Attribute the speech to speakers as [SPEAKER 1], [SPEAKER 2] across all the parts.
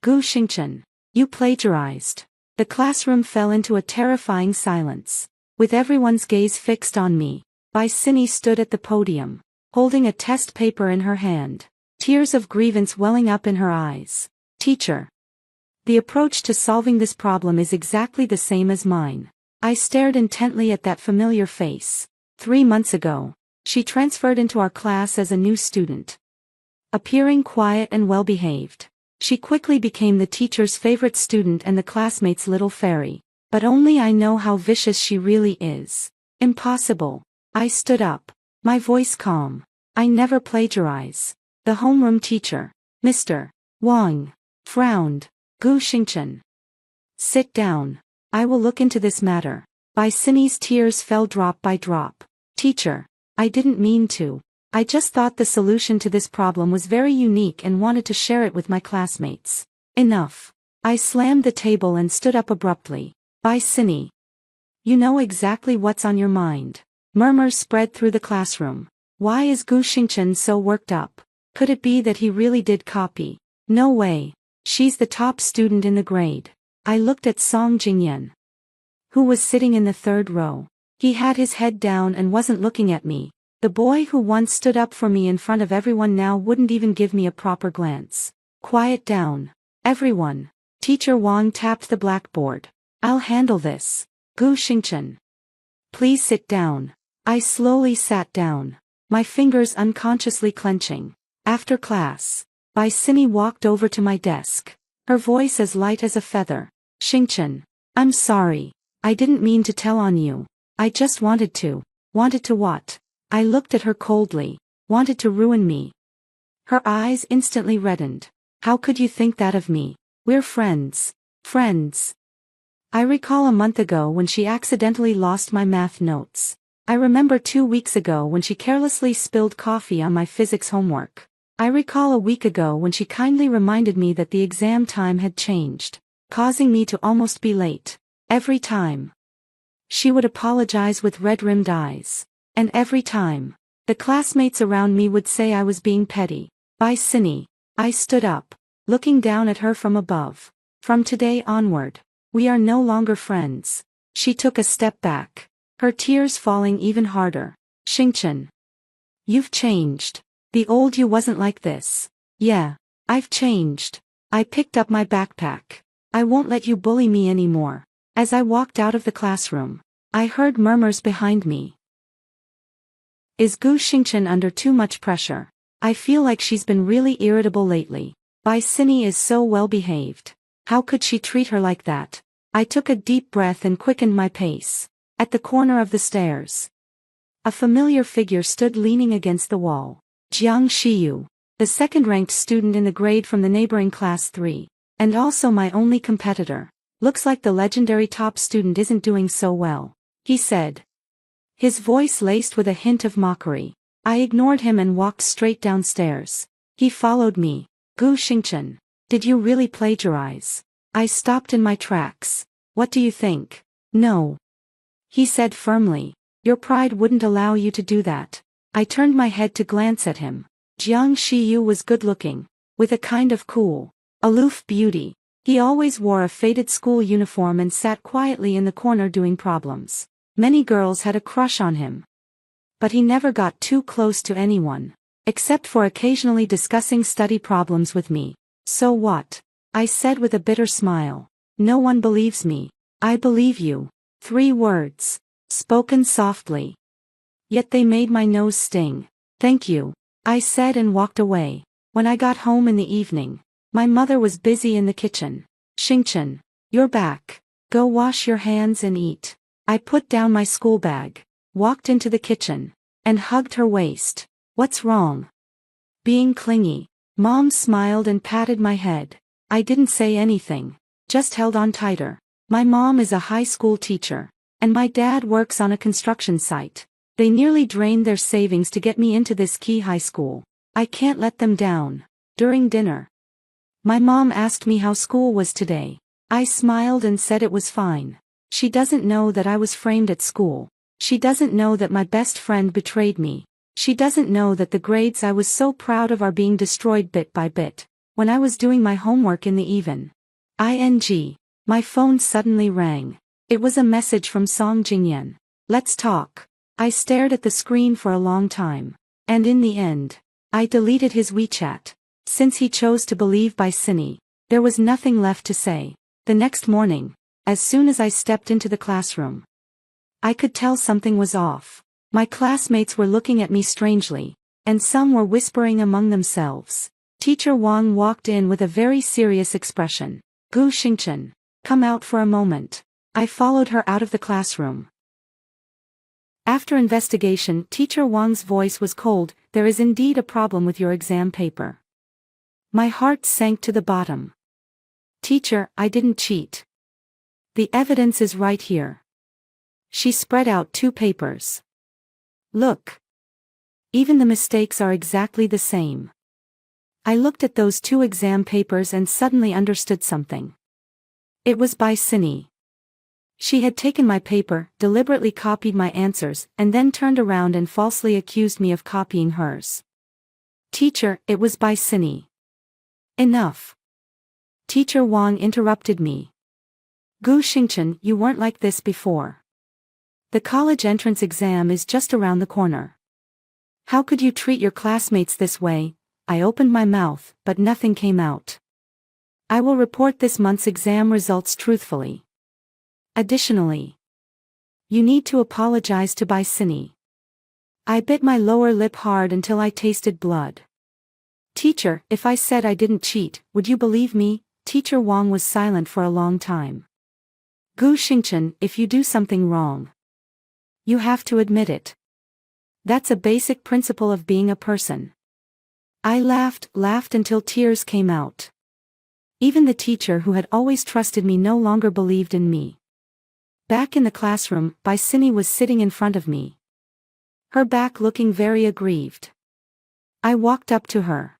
[SPEAKER 1] Gu Xingchen. You plagiarized. The classroom fell into a terrifying silence. With everyone's gaze fixed on me, Bai Sini stood at the podium, holding a test paper in her hand, tears of grievance welling up in her eyes. Teacher. The approach to solving this problem is exactly the same as mine. I stared intently at that familiar face. 3 months ago, she transferred into our class as a new student. Appearing quiet and well-behaved, she quickly became the teacher's favorite student and the classmates' little fairy. But only I know how vicious she really is. Impossible. I stood up, my voice calm. I never plagiarize. The homeroom teacher, Mr. Wang, frowned. Gu Xingchen. Sit down. I will look into this matter. Bai Sini's tears fell drop by drop. Teacher, I didn't mean to. I just thought the solution to this problem was very unique and wanted to share it with my classmates. Enough. I slammed the table and stood up abruptly. Bai Sini. You know exactly what's on your mind. Murmurs spread through the classroom. Why is Gu Xingchen so worked up? Could it be that he really did copy? No way. She's the top student in the grade. I looked at Song Jingyan, who was sitting in the 3rd row. He had his head down and wasn't looking at me. The boy who once stood up for me in front of everyone now wouldn't even give me a proper glance. Quiet down. Everyone. Teacher Wang tapped the blackboard. I'll handle this. Gu Xingchen. Please sit down. I slowly sat down, my fingers unconsciously clenching. After class, Bai Sini walked over to my desk, her voice as light as a feather. Xingchen. I'm sorry. I didn't mean to tell on you. I just wanted to. Wanted to what? I looked at her coldly. Wanted to ruin me. Her eyes instantly reddened. How could you think that of me? We're friends. Friends. I recall a month ago when she accidentally lost my math notes. I remember 2 weeks ago when she carelessly spilled coffee on my physics homework. I recall a week ago when she kindly reminded me that the exam time had changed, causing me to almost be late. Every time, she would apologize with red-rimmed eyes. And every time, the classmates around me would say I was being petty. Bai Sini. I stood up, looking down at her from above. From today onward, we are no longer friends. She took a step back, her tears falling even harder. Xingchen. You've changed. The old you wasn't like this. Yeah, I've changed. I picked up my backpack. I won't let you bully me anymore. As I walked out of the classroom, I heard murmurs behind me. Is Gu Xingchen under too much pressure? I feel like she's been really irritable lately. Bai Sini is so well behaved. How could she treat her like that? I took a deep breath and quickened my pace. At the corner of the stairs, a familiar figure stood leaning against the wall. Jiang Shiyu, the second-ranked student in the grade from the neighboring class 3, and also my only competitor. Looks like the legendary top student isn't doing so well, he said, his voice laced with a hint of mockery. I ignored him and walked straight downstairs. He followed me. Gu Xingchen, did you really plagiarize? I stopped in my tracks. What do you think? No, he said firmly. Your pride wouldn't allow you to do that. I turned my head to glance at him. Jiang Shiyu was good-looking, with a kind of cool, aloof beauty. He always wore a faded school uniform and sat quietly in the corner doing problems. Many girls had a crush on him. But he never got too close to anyone, except for occasionally discussing study problems with me. So what? I said with a bitter smile. No one believes me. I believe you. 3 words, spoken softly. Yet they made my nose sting. Thank you, I said and walked away. When I got home in the evening, my mother was busy in the kitchen. Xingchen, you're back. Go wash your hands and eat. I put down my school bag, walked into the kitchen, and hugged her waist. What's wrong? Being clingy. Mom smiled and patted my head. I didn't say anything, just held on tighter. My mom is a high school teacher, and my dad works on a construction site. They nearly drained their savings to get me into this key high school. I can't let them down. During dinner, my mom asked me how school was today. I smiled and said it was fine. She doesn't know that I was framed at school. She doesn't know that my best friend betrayed me. She doesn't know that the grades I was so proud of are being destroyed bit by bit. When I was doing my homework in the ing, my phone suddenly rang. It was a message from Song Jingyan. Let's talk. I stared at the screen for a long time. And in the end, I deleted his WeChat. Since he chose to believe by Cindy, there was nothing left to say. The next morning, as soon as I stepped into the classroom, I could tell something was off. My classmates were looking at me strangely, and some were whispering among themselves. Teacher Wang walked in with a very serious expression. Gu Xingchen, come out for a moment. I followed her out of the classroom. After investigation, Teacher Wang's voice was cold. There is indeed a problem with your exam paper. My heart sank to the bottom. Teacher, I didn't cheat. The evidence is right here. She spread out 2 papers. Look. Even the mistakes are exactly the same. I looked at those 2 exam papers and suddenly understood something. It was by Cindy. She had taken my paper, deliberately copied my answers, and then turned around and falsely accused me of copying hers. Teacher, it was by Cindy. Enough. Teacher Wang interrupted me. Gu Xingchen, you weren't like this before. The college entrance exam is just around the corner. How could you treat your classmates this way? I opened my mouth, but nothing came out. I will report this month's exam results truthfully. Additionally, you need to apologize to Bai Cindy. I bit my lower lip hard until I tasted blood. Teacher, if I said I didn't cheat, would you believe me? Teacher Wang was silent for a long time. Gu Xingchen, if you do something wrong, you have to admit it. That's a basic principle of being a person. I laughed until tears came out. Even the teacher who had always trusted me no longer believed in me. Back in the classroom, Bai Cindy was sitting in front of me, her back looking very aggrieved. I walked up to her.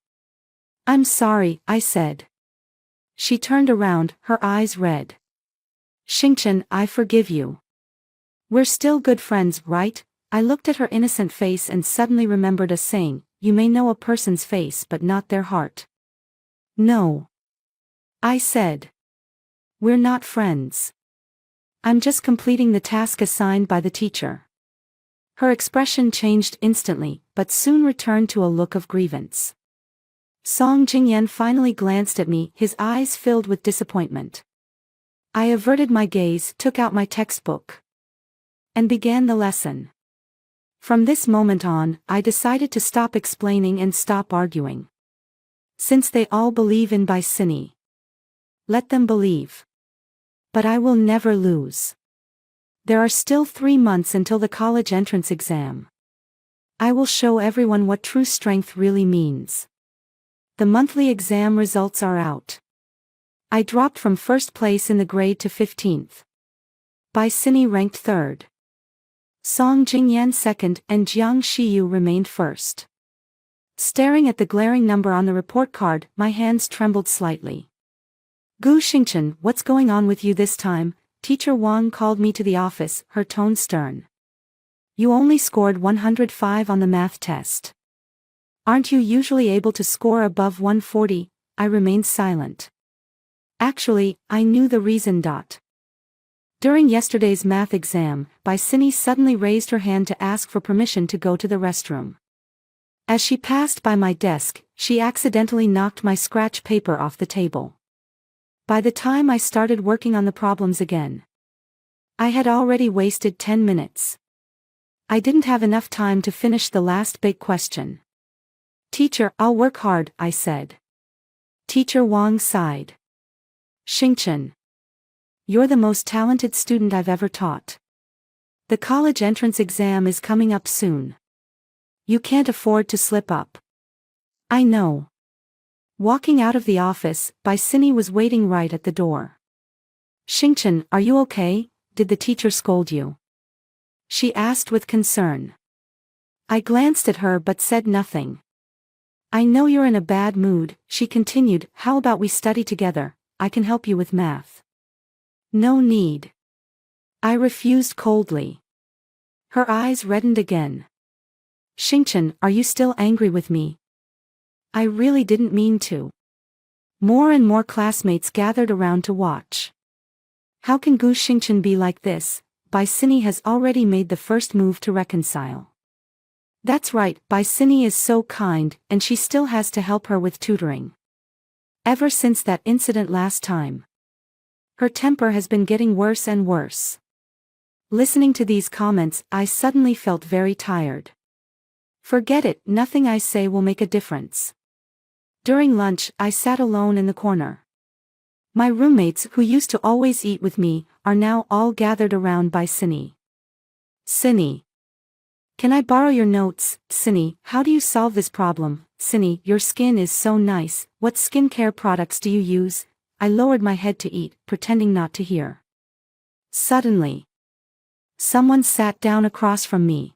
[SPEAKER 1] I'm sorry, I said. She turned around, her eyes red. Xingchen, I forgive you. We're still good friends, right? I looked at her innocent face and suddenly remembered a saying, you may know a person's face but not their heart. No. I said. We're not friends. I'm just completing the task assigned by the teacher. Her expression changed instantly, but soon returned to a look of grievance. Song Jingyan finally glanced at me, his eyes filled with disappointment. I averted my gaze, took out my textbook, and began the lesson. From this moment on, I decided to stop explaining and stop arguing. Since they all believe in Bai Cindy, let them believe. But I will never lose. There are still 3 months until the college entrance exam. I will show everyone what true strength really means. The monthly exam results are out. I dropped from 1st place in the grade to 15th. Bai Cindy ranked 3rd. Song Jingyan 2nd and Jiang Shiyu remained 1st. Staring at the glaring number on the report card, my hands trembled slightly. Gu Xingchen, what's going on with you this time? Teacher Wang called me to the office, her tone stern. You only scored 105 on the math test. Aren't you usually able to score above 140? I remained silent. Actually, I knew the reason. During yesterday's math exam, Bai Cindy suddenly raised her hand to ask for permission to go to the restroom. As she passed by my desk, she accidentally knocked my scratch paper off the table. By the time I started working on the problems again, I had already wasted 10 minutes. I didn't have enough time to finish the last big question. Teacher, I'll work hard, I said. Teacher Wang sighed. Xingchen, you're the most talented student I've ever taught. The college entrance exam is coming up soon. You can't afford to slip up. I know. Walking out of the office, Bai Cindy was waiting right at the door. Xingchen, are you okay? Did the teacher scold you? She asked with concern. I glanced at her but said nothing. I know you're in a bad mood, she continued. How about we study together? I can help you with math. No need. I refused coldly. Her eyes reddened again. Xingchen, are you still angry with me? I really didn't mean to. More and more classmates gathered around to watch. How can Gu Xingchen be like this? Bai Sini has already made the first move to reconcile. That's right, Bai Sini is so kind, and she still has to help her with tutoring. Ever since that incident last time, her temper has been getting worse and worse. Listening to these comments, I suddenly felt very tired. Forget it, nothing I say will make a difference. During lunch, I sat alone in the corner. My roommates, who used to always eat with me, are now all gathered around Bai Sini. Sini. Can I borrow your notes? Sini, how do you solve this problem? Sini, your skin is so nice, what skincare products do you use? I lowered my head to eat, pretending not to hear. Suddenly, someone sat down across from me.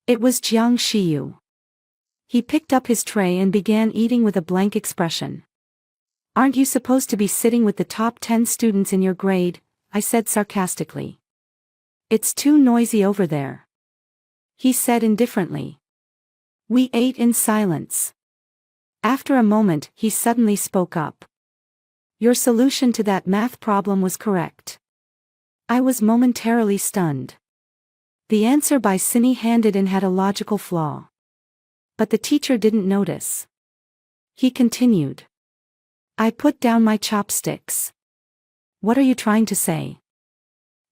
[SPEAKER 1] It was Jiang Shiyu. He picked up his tray and began eating with a blank expression. Aren't you supposed to be sitting with the top 10 students in your grade? I said sarcastically. It's too noisy over there, he said indifferently. We ate in silence. After a moment, he suddenly spoke up. Your solution to that math problem was correct. I was momentarily stunned. The answer Bai Sini handed in had a logical flaw. But the teacher didn't notice. He continued. I put down my chopsticks. What are you trying to say?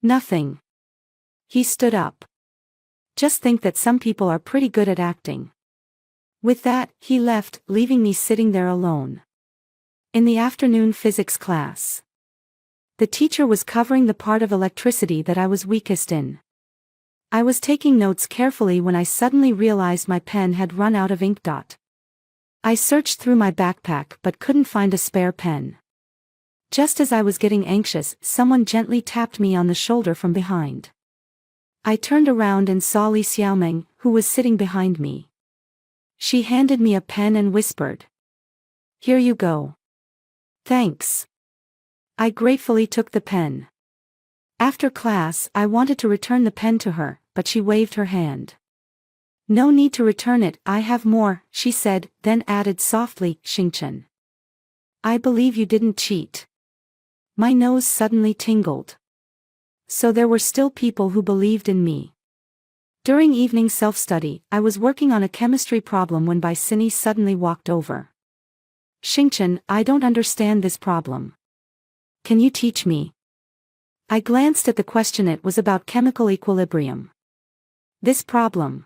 [SPEAKER 1] Nothing. He stood up. Just think that some people are pretty good at acting. With that, he left, leaving me sitting there alone. In the afternoon physics class, the teacher was covering the part of electricity that I was weakest in. I was taking notes carefully when I suddenly realized my pen had run out of ink. I searched through my backpack but couldn't find a spare pen. Just as I was getting anxious, someone gently tapped me on the shoulder from behind. I turned around and saw Li Xiaomeng, who was sitting behind me. She handed me a pen and whispered. Here you go. Thanks. I gratefully took the pen. After class, I wanted to return the pen to her, but she waved her hand. No need to return it, I have more, she said, then added softly, Xingchen. I believe you didn't cheat. My nose suddenly tingled. So there were still people who believed in me. During evening self-study, I was working on a chemistry problem when Bai Sini suddenly walked over. Xingchen, I don't understand this problem. Can you teach me? I glanced at the question. It was about chemical equilibrium. This problem.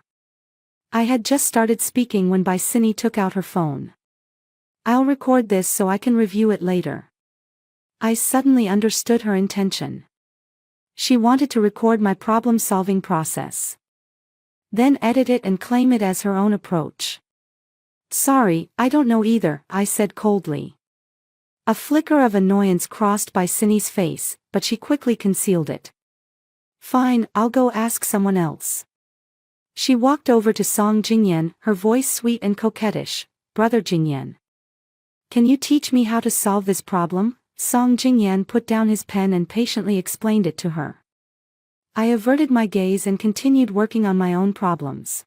[SPEAKER 1] I had just started speaking when Bai Sini took out her phone. I'll record this so I can review it later. I suddenly understood her intention. She wanted to record my problem-solving process, then edit it and claim it as her own approach. Sorry, I don't know either, I said coldly. A flicker of annoyance crossed Bai Sini's face, but she quickly concealed it. Fine, I'll go ask someone else. She walked over to Song Jingyan, her voice sweet and coquettish. Brother Jingyan, can you teach me how to solve this problem? Song Jingyan put down his pen and patiently explained it to her. I averted my gaze and continued working on my own problems.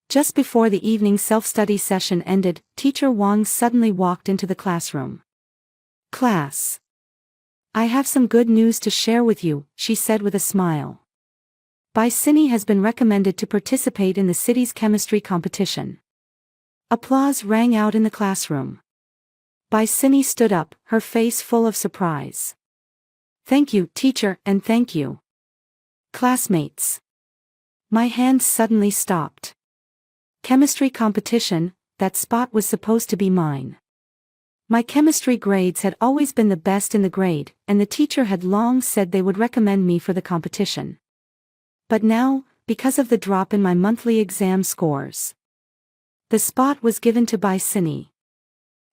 [SPEAKER 1] Just before the evening self-study session ended, Teacher Wang suddenly walked into the classroom. Class, I have some good news to share with you, she said with a smile. Bai Sini has been recommended to participate in the city's chemistry competition. Applause rang out in the classroom. Bai Sini stood up, her face full of surprise. Thank you, teacher, and thank you, classmates. My hands suddenly stopped. Chemistry competition, that spot was supposed to be mine. My chemistry grades had always been the best in the grade, and the teacher had long said they would recommend me for the competition. But now, because of the drop in my monthly exam scores, the spot was given to Bai Sini.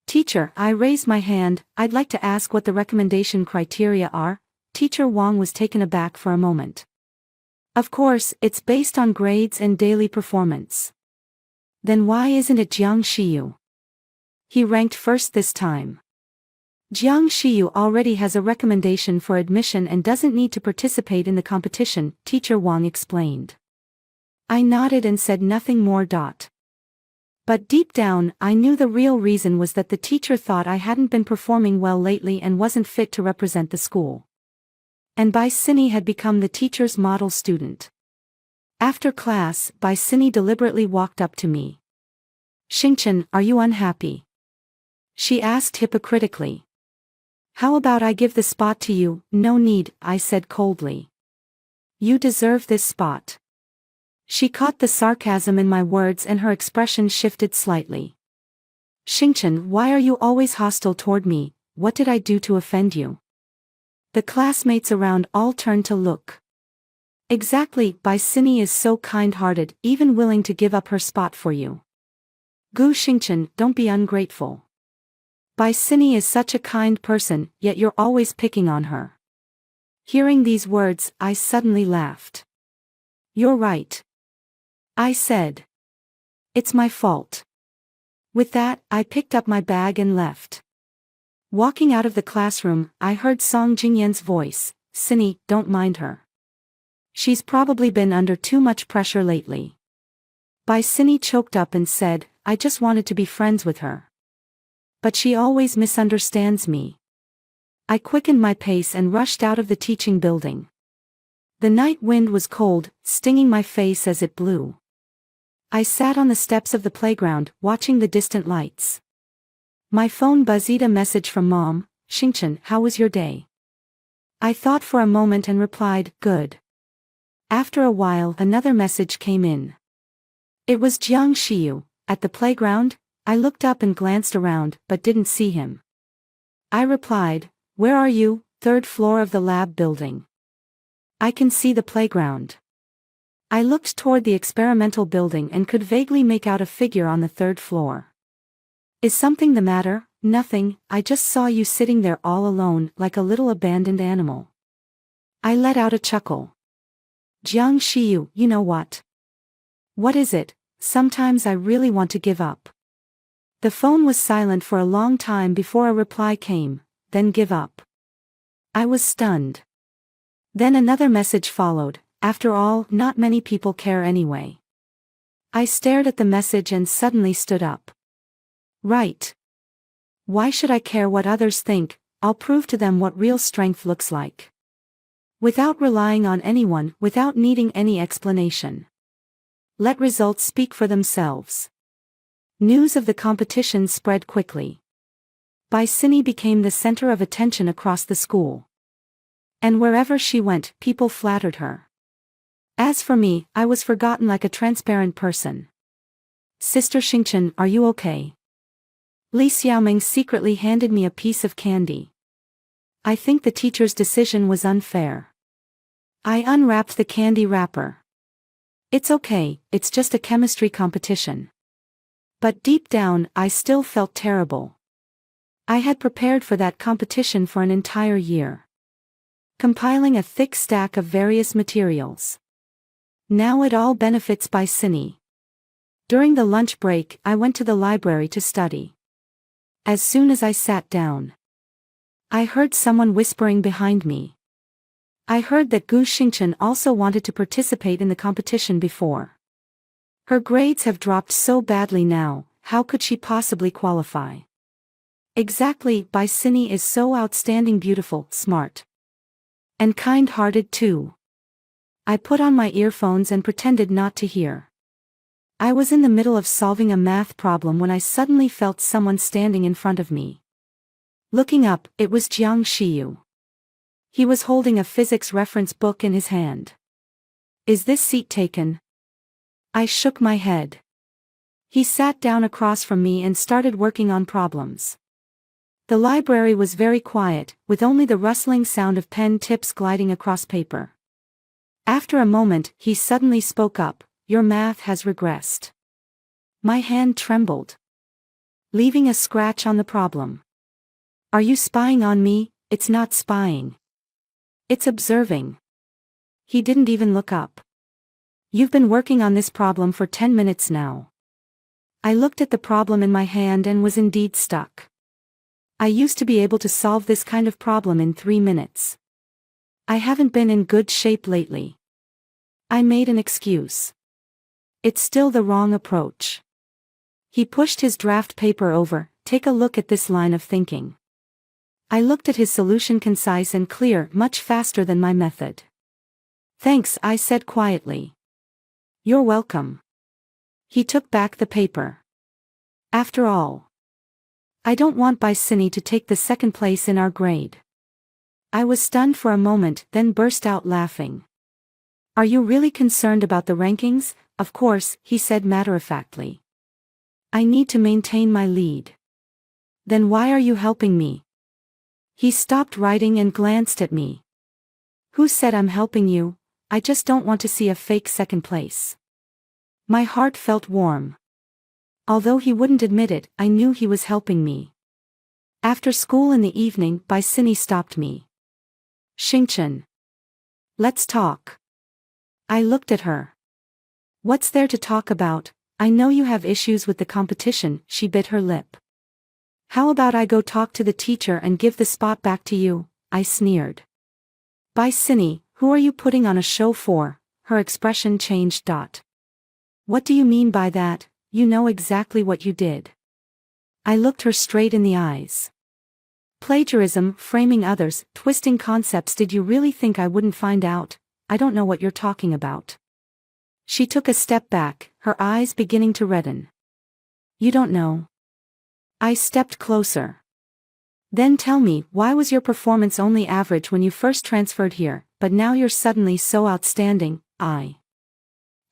[SPEAKER 1] Teacher, I raised my hand. I'd like to ask what the recommendation criteria are. Teacher Wang was taken aback for a moment. Of course, it's based on grades and daily performance. Then why isn't it Jiang Shiyu? He ranked first this time. Jiang Shiyu already has a recommendation for admission and doesn't need to participate in the competition, Teacher Wang explained. I nodded and said nothing more. But deep down, I knew the real reason was that the teacher thought I hadn't been performing well lately and wasn't fit to represent the school. And Bicini had become the teacher's model student. After class, Bicini deliberately walked up to me. "Xingchen, are you unhappy?" she asked hypocritically. "How about I give the spot to you?" "No need," I said coldly. "You deserve this spot." She caught the sarcasm in my words and her expression shifted slightly. "Xingchen, why are you always hostile toward me? What did I do to offend you?" The classmates around all turned to look. "Exactly, Bicini is so kind-hearted, even willing to give up her spot for you." "Gu Xingchen, don't be ungrateful. Bicini is such a kind person, yet you're always picking on her." Hearing these words, I suddenly laughed. "You're right," I said. "It's my fault." With that, I picked up my bag and left. Walking out of the classroom, I heard Song Jingyan's voice. "Cindy, don't mind her. She's probably been under too much pressure lately." Bicini choked up and said, "I just wanted to be friends with her. But she always misunderstands me." I quickened my pace and rushed out of the teaching building. The night wind was cold, stinging my face as it blew. I sat on the steps of the playground, watching the distant lights. My phone buzzed a message from Mom. "Xingchen, how was your day?" I thought for a moment and replied, "Good." After a while, another message came in. It was Jiang Xiyu. At the playground? I looked up and glanced around, but didn't see him. I replied, "Where are you?" "Third floor of the lab building." "I can see the playground." I looked toward the experimental building and could vaguely make out a figure on the third floor. "Is something the matter?" "Nothing, I just saw you sitting there all alone, like a little abandoned animal." I let out a chuckle. "Jiang Xiyu, you know what? What is it?" "Sometimes I really want to give up." The phone was silent for a long time before a reply came. "Then give up." I was stunned. Then another message followed. "After all, not many people care anyway." I stared at the message and suddenly stood up. Right. Why should I care what others think? I'll prove to them what real strength looks like. Without relying on anyone, without needing any explanation. Let results speak for themselves. News of the competition spread quickly. Bicini became the center of attention across the school. And wherever she went, people flattered her. As for me, I was forgotten like a transparent person. "Sister Xingchen, are you okay?" Li Xiaoming secretly handed me a piece of candy. I think the teacher's decision was unfair. I unwrapped the candy wrapper. "It's okay, it's just a chemistry competition." But deep down, I still felt terrible. I had prepared for that competition for an entire year. Compiling a thick stack of various materials. Now it all benefits Bicini. During the lunch break, I went to the library to study. As soon as I sat down, I heard someone whispering behind me. I heard that Gu Xingchen also wanted to participate in the competition before. Her grades have dropped so badly now, how could she possibly qualify? Exactly, Bicini is so outstanding, beautiful, smart. And kind-hearted too. I put on my earphones and pretended not to hear. I was in the middle of solving a math problem when I suddenly felt someone standing in front of me. Looking up, it was Jiang Xiyu. He was holding a physics reference book in his hand. "Is this seat taken?" I shook my head. He sat down across from me and started working on problems. The library was very quiet, with only the rustling sound of pen tips gliding across paper. After a moment, he suddenly spoke up. "Your math has regressed." My hand trembled, leaving a scratch on the problem. "Are you spying on me?" "It's not spying. It's observing." He didn't even look up. "You've been working on this problem for 10 minutes now." I looked at the problem in my hand and was indeed stuck. I used to be able to solve this kind of problem in 3 minutes. I haven't been in good shape lately. I made an excuse. It's still the wrong approach. He pushed his draft paper over. Take a look at this line of thinking. I looked at his solution, concise and clear, much faster than my method. Thanks, I said quietly. You're welcome. He took back the paper. After all, I don't want Bicini to take the second place in our grade. I was stunned for a moment, then burst out laughing. Are you really concerned about the rankings? Of course, he said matter-of-factly. I need to maintain my lead. Then why are you helping me? He stopped writing and glanced at me. Who said I'm helping you? I just don't want to see a fake second place. My heart felt warm. Although he wouldn't admit it, I knew he was helping me. After school in the evening, Bicini stopped me. Xingchen. Let's talk. I looked at her. What's there to talk about? I know you have issues with the competition, she bit her lip. How about I go talk to the teacher and give the spot back to you? I sneered. Bicini, who are you putting on a show for? Her expression changed. What do you mean by that? You know exactly what you did. I looked her straight in the eyes. Plagiarism, framing others, twisting concepts. Did you really think I wouldn't find out? I don't know what you're talking about. She took a step back, her eyes beginning to redden. You don't know. I stepped closer. Then tell me, why was your performance only average when you first transferred here, but now you're suddenly so outstanding? I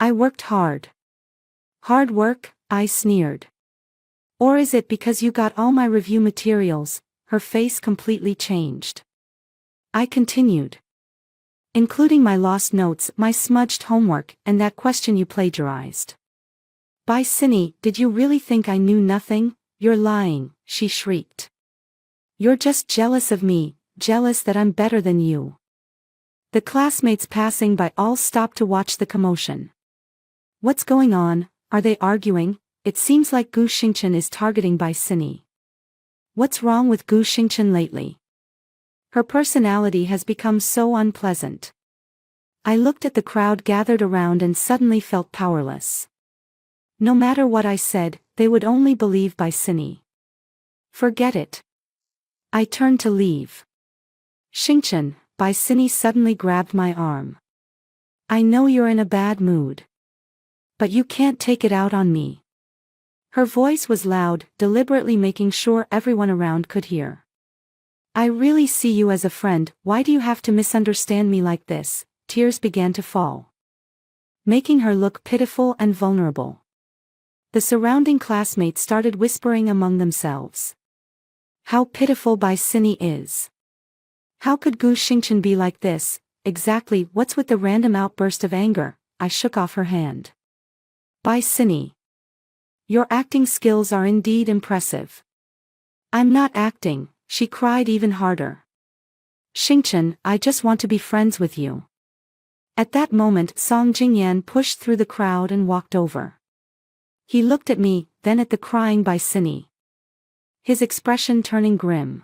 [SPEAKER 1] worked hard. Hard work? I sneered. Or is it because you got all my review materials? Her face completely changed. I continued. Including my lost notes, my smudged homework, and that question you plagiarized. Bicini, did you really think I knew nothing? You're lying, she shrieked. You're just jealous of me, jealous that I'm better than you. The classmates passing by all stopped to watch the commotion. What's going on? Are they arguing? It seems like Gu Xingchen is targeting Bicini. What's wrong with Gu Xingchen lately? Her personality has become so unpleasant. I looked at the crowd gathered around and suddenly felt powerless. No matter what I said, they would only believe Bicini. Forget it. I turned to leave. Xingchen, Bicini suddenly grabbed my arm. I know you're in a bad mood. But you can't take it out on me. Her voice was loud, deliberately making sure everyone around could hear. I really see you as a friend, why do you have to misunderstand me like this? Tears began to fall, making her look pitiful and vulnerable. The surrounding classmates started whispering among themselves. How pitiful Bicini is. How could Gu Xingchen be like this? Exactly, what's with the random outburst of anger? I shook off her hand. Bicini. Your acting skills are indeed impressive. I'm not acting, she cried even harder. Xingchen, I just want to be friends with you. At that moment Song Jingyan pushed through the crowd and walked over. He looked at me, then at the crying Bicini. His expression turning grim.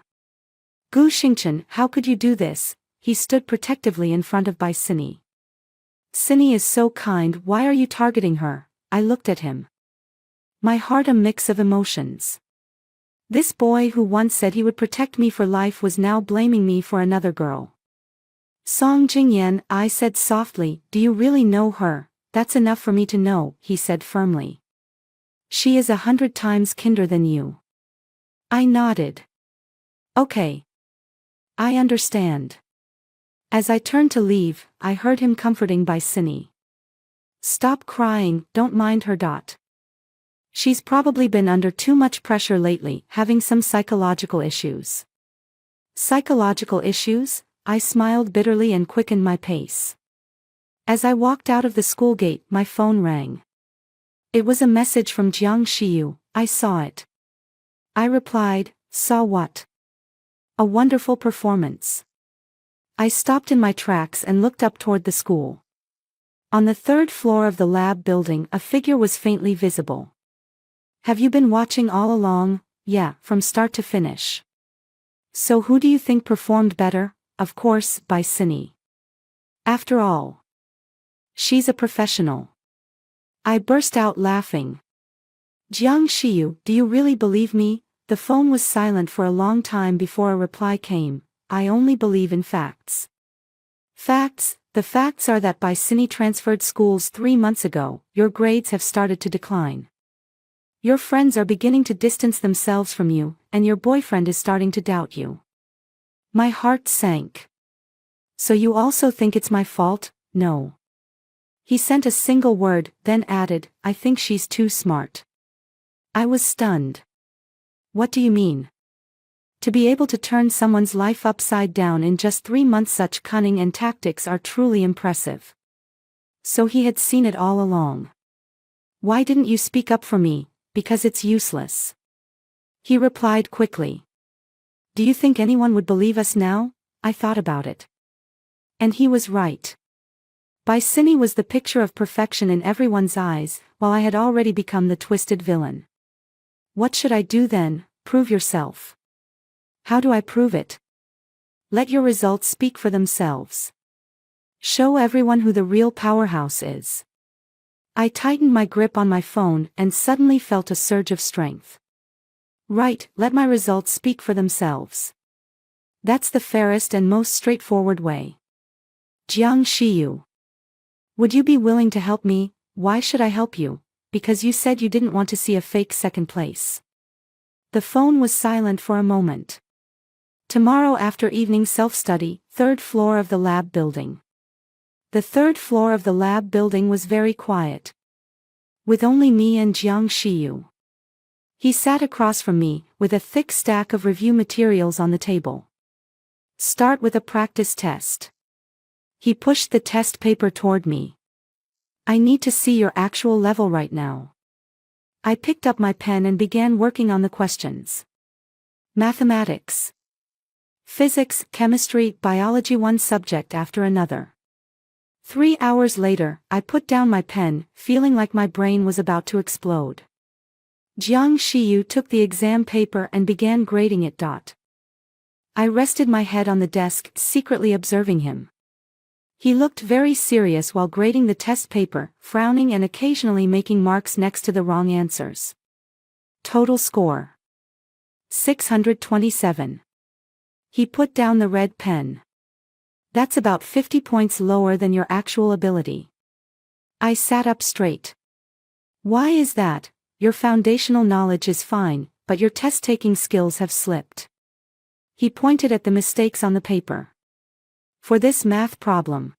[SPEAKER 1] Gu Xingchen, how could you do this? He stood protectively in front of Bicini. Cini is so kind, why are you targeting her? I looked at him. My heart a mix of emotions. This boy who once said he would protect me for life was now blaming me for another girl. Song Jingyan, I said softly, do you really know her? That's enough for me to know, he said firmly. She is 100 times kinder than you. I nodded. Okay. I understand. As I turned to leave, I heard him comforting Bicini. Stop crying, don't mind her. She's probably been under too much pressure lately, having some psychological issues. Psychological issues? I smiled bitterly and quickened my pace. As I walked out of the school gate, my phone rang. It was a message from Jiang Xiyu. I saw it. I replied, saw what? A wonderful performance. I stopped in my tracks and looked up toward the school. On the third floor of the lab building, a figure was faintly visible. Have you been watching all along? Yeah, from start to finish. So who do you think performed better? Of course, Bicini. After all, she's a professional. I burst out laughing. Jiang Shiyu, do you really believe me? The phone was silent for a long time before a reply came. I only believe in facts. Facts? The facts are that by Cine transferred schools 3 months ago, your grades have started to decline. Your friends are beginning to distance themselves from you, and your boyfriend is starting to doubt you. My heart sank. So you also think it's my fault? No. He sent a single word, then added, I think she's too smart. I was stunned. What do you mean? To be able to turn someone's life upside down in just 3 months, such cunning and tactics are truly impressive. So he had seen it all along. Why didn't you speak up for me? Because it's useless. He replied quickly. Do you think anyone would believe us now? I thought about it. And he was right. Cine was the picture of perfection in everyone's eyes, while I had already become the twisted villain. What should I do then? Prove yourself. How do I prove it? Let your results speak for themselves. Show everyone who the real powerhouse is. I tightened my grip on my phone and suddenly felt a surge of strength. Right, let my results speak for themselves. That's the fairest and most straightforward way. Jiang Shiyu. Would you be willing to help me? Why should I help you? Because you said you didn't want to see a fake second place. The phone was silent for a moment. Tomorrow after evening self-study, 3rd floor of the lab building. The 3rd floor of the lab building was very quiet. With only me and Jiang Shiyu. He sat across from me, with a thick stack of review materials on the table. Start with a practice test. He pushed the test paper toward me. I need to see your actual level right now. I picked up my pen and began working on the questions. Mathematics. Physics, chemistry, biology, one subject after another. 3 hours later, I put down my pen, feeling like my brain was about to explode. Jiang Shiyu took the exam paper and began grading it. I rested my head on the desk, secretly observing him. He looked very serious while grading the test paper, frowning and occasionally making marks next to the wrong answers. Total score. 627. He put down the red pen. That's about 50 points lower than your actual ability. I sat up straight. Why is that? Your foundational knowledge is fine, but your test-taking skills have slipped. He pointed at the mistakes on the paper. For this math problem,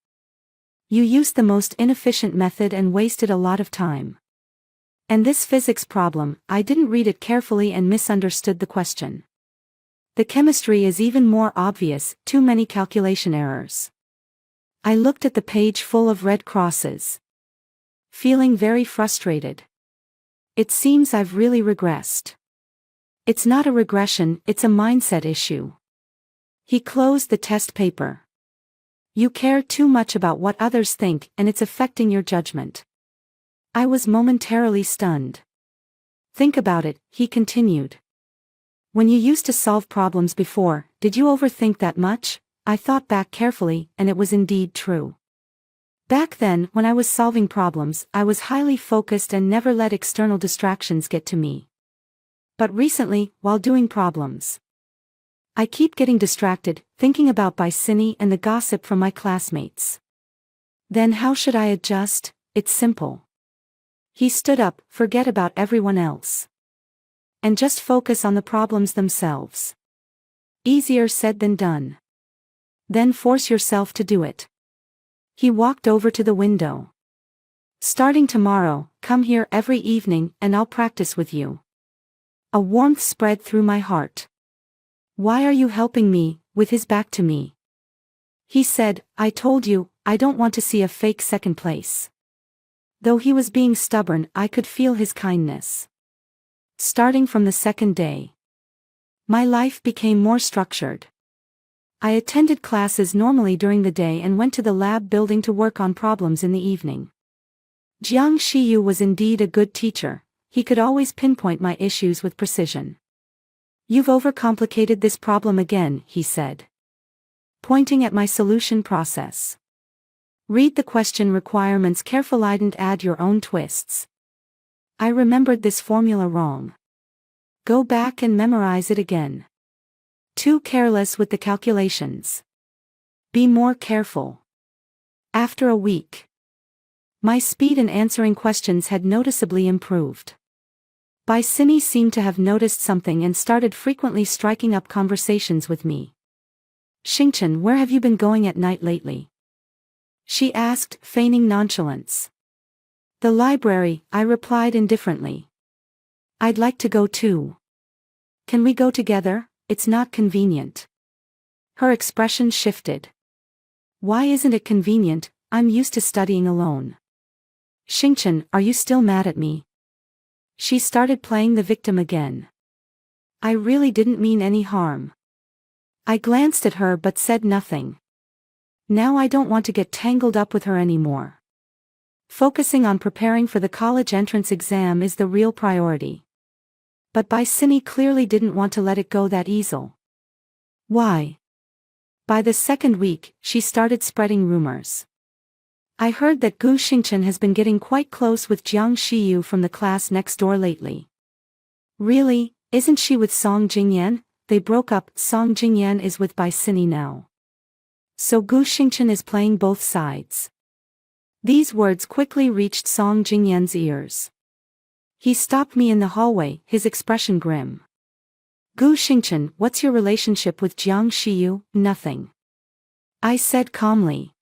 [SPEAKER 1] you used the most inefficient method and wasted a lot of time. And this physics problem, I didn't read it carefully and misunderstood the question. The chemistry is even more obvious, too many calculation errors. I looked at the page full of red crosses. Feeling very frustrated. It seems I've really regressed. It's not a regression, it's a mindset issue. He closed the test paper. You care too much about what others think, and it's affecting your judgment. I was momentarily stunned. Think about it, he continued. When you used to solve problems before, did you overthink that much? I thought back carefully, and it was indeed true. Back then, when I was solving problems, I was highly focused and never let external distractions get to me. But recently, while doing problems, I keep getting distracted, thinking about Cine and the gossip from my classmates. Then how should I adjust? It's simple. He stood up, forget about everyone else. And just focus on the problems themselves. Easier said than done. Then force yourself to do it. He walked over to the window. Starting tomorrow, come here every evening and I'll practice with you. A warmth spread through my heart. Why are you helping me? With his back to me. He said, I told you, I don't want to see a fake second place. Though he was being stubborn, I could feel his kindness. Starting from the second day, my life became more structured. I attended classes normally during the day and went to the lab building to work on problems in the evening. Jiang Shiyu was indeed a good teacher. He could always pinpoint my issues with precision. You've overcomplicated this problem again, he said, pointing at my solution process. Read the question requirements carefully and add your own twists. I remembered this formula wrong. Go back and memorize it again. Too careless with the calculations. Be more careful. After a week, my speed in answering questions had noticeably improved. Bicini seemed to have noticed something and started frequently striking up conversations with me. Xingchen, where have you been going at night lately? She asked, feigning nonchalance. The library, I replied indifferently. I'd like to go too. Can we go together? It's not convenient. Her expression shifted. Why isn't it convenient? I'm used to studying alone. Xingchen, are you still mad at me? She started playing the victim again. I really didn't mean any harm. I glanced at her but said nothing. Now I don't want to get tangled up with her anymore. Focusing on preparing for the college entrance exam is the real priority. But Bicini clearly didn't want to let it go that easy. Why? By the second week, she started spreading rumors. I heard that Gu Xingchen has been getting quite close with Jiang Xiyu from the class next door lately. Really, isn't she with Song Jingyan? They broke up. Song Jingyan is with Bicini now. So Gu Xingchen is playing both sides. These words quickly reached Song Jingyan's ears. He stopped me in the hallway, his expression grim. Gu Xingchen, what's your relationship with Jiang Xiyu? Nothing. I said calmly.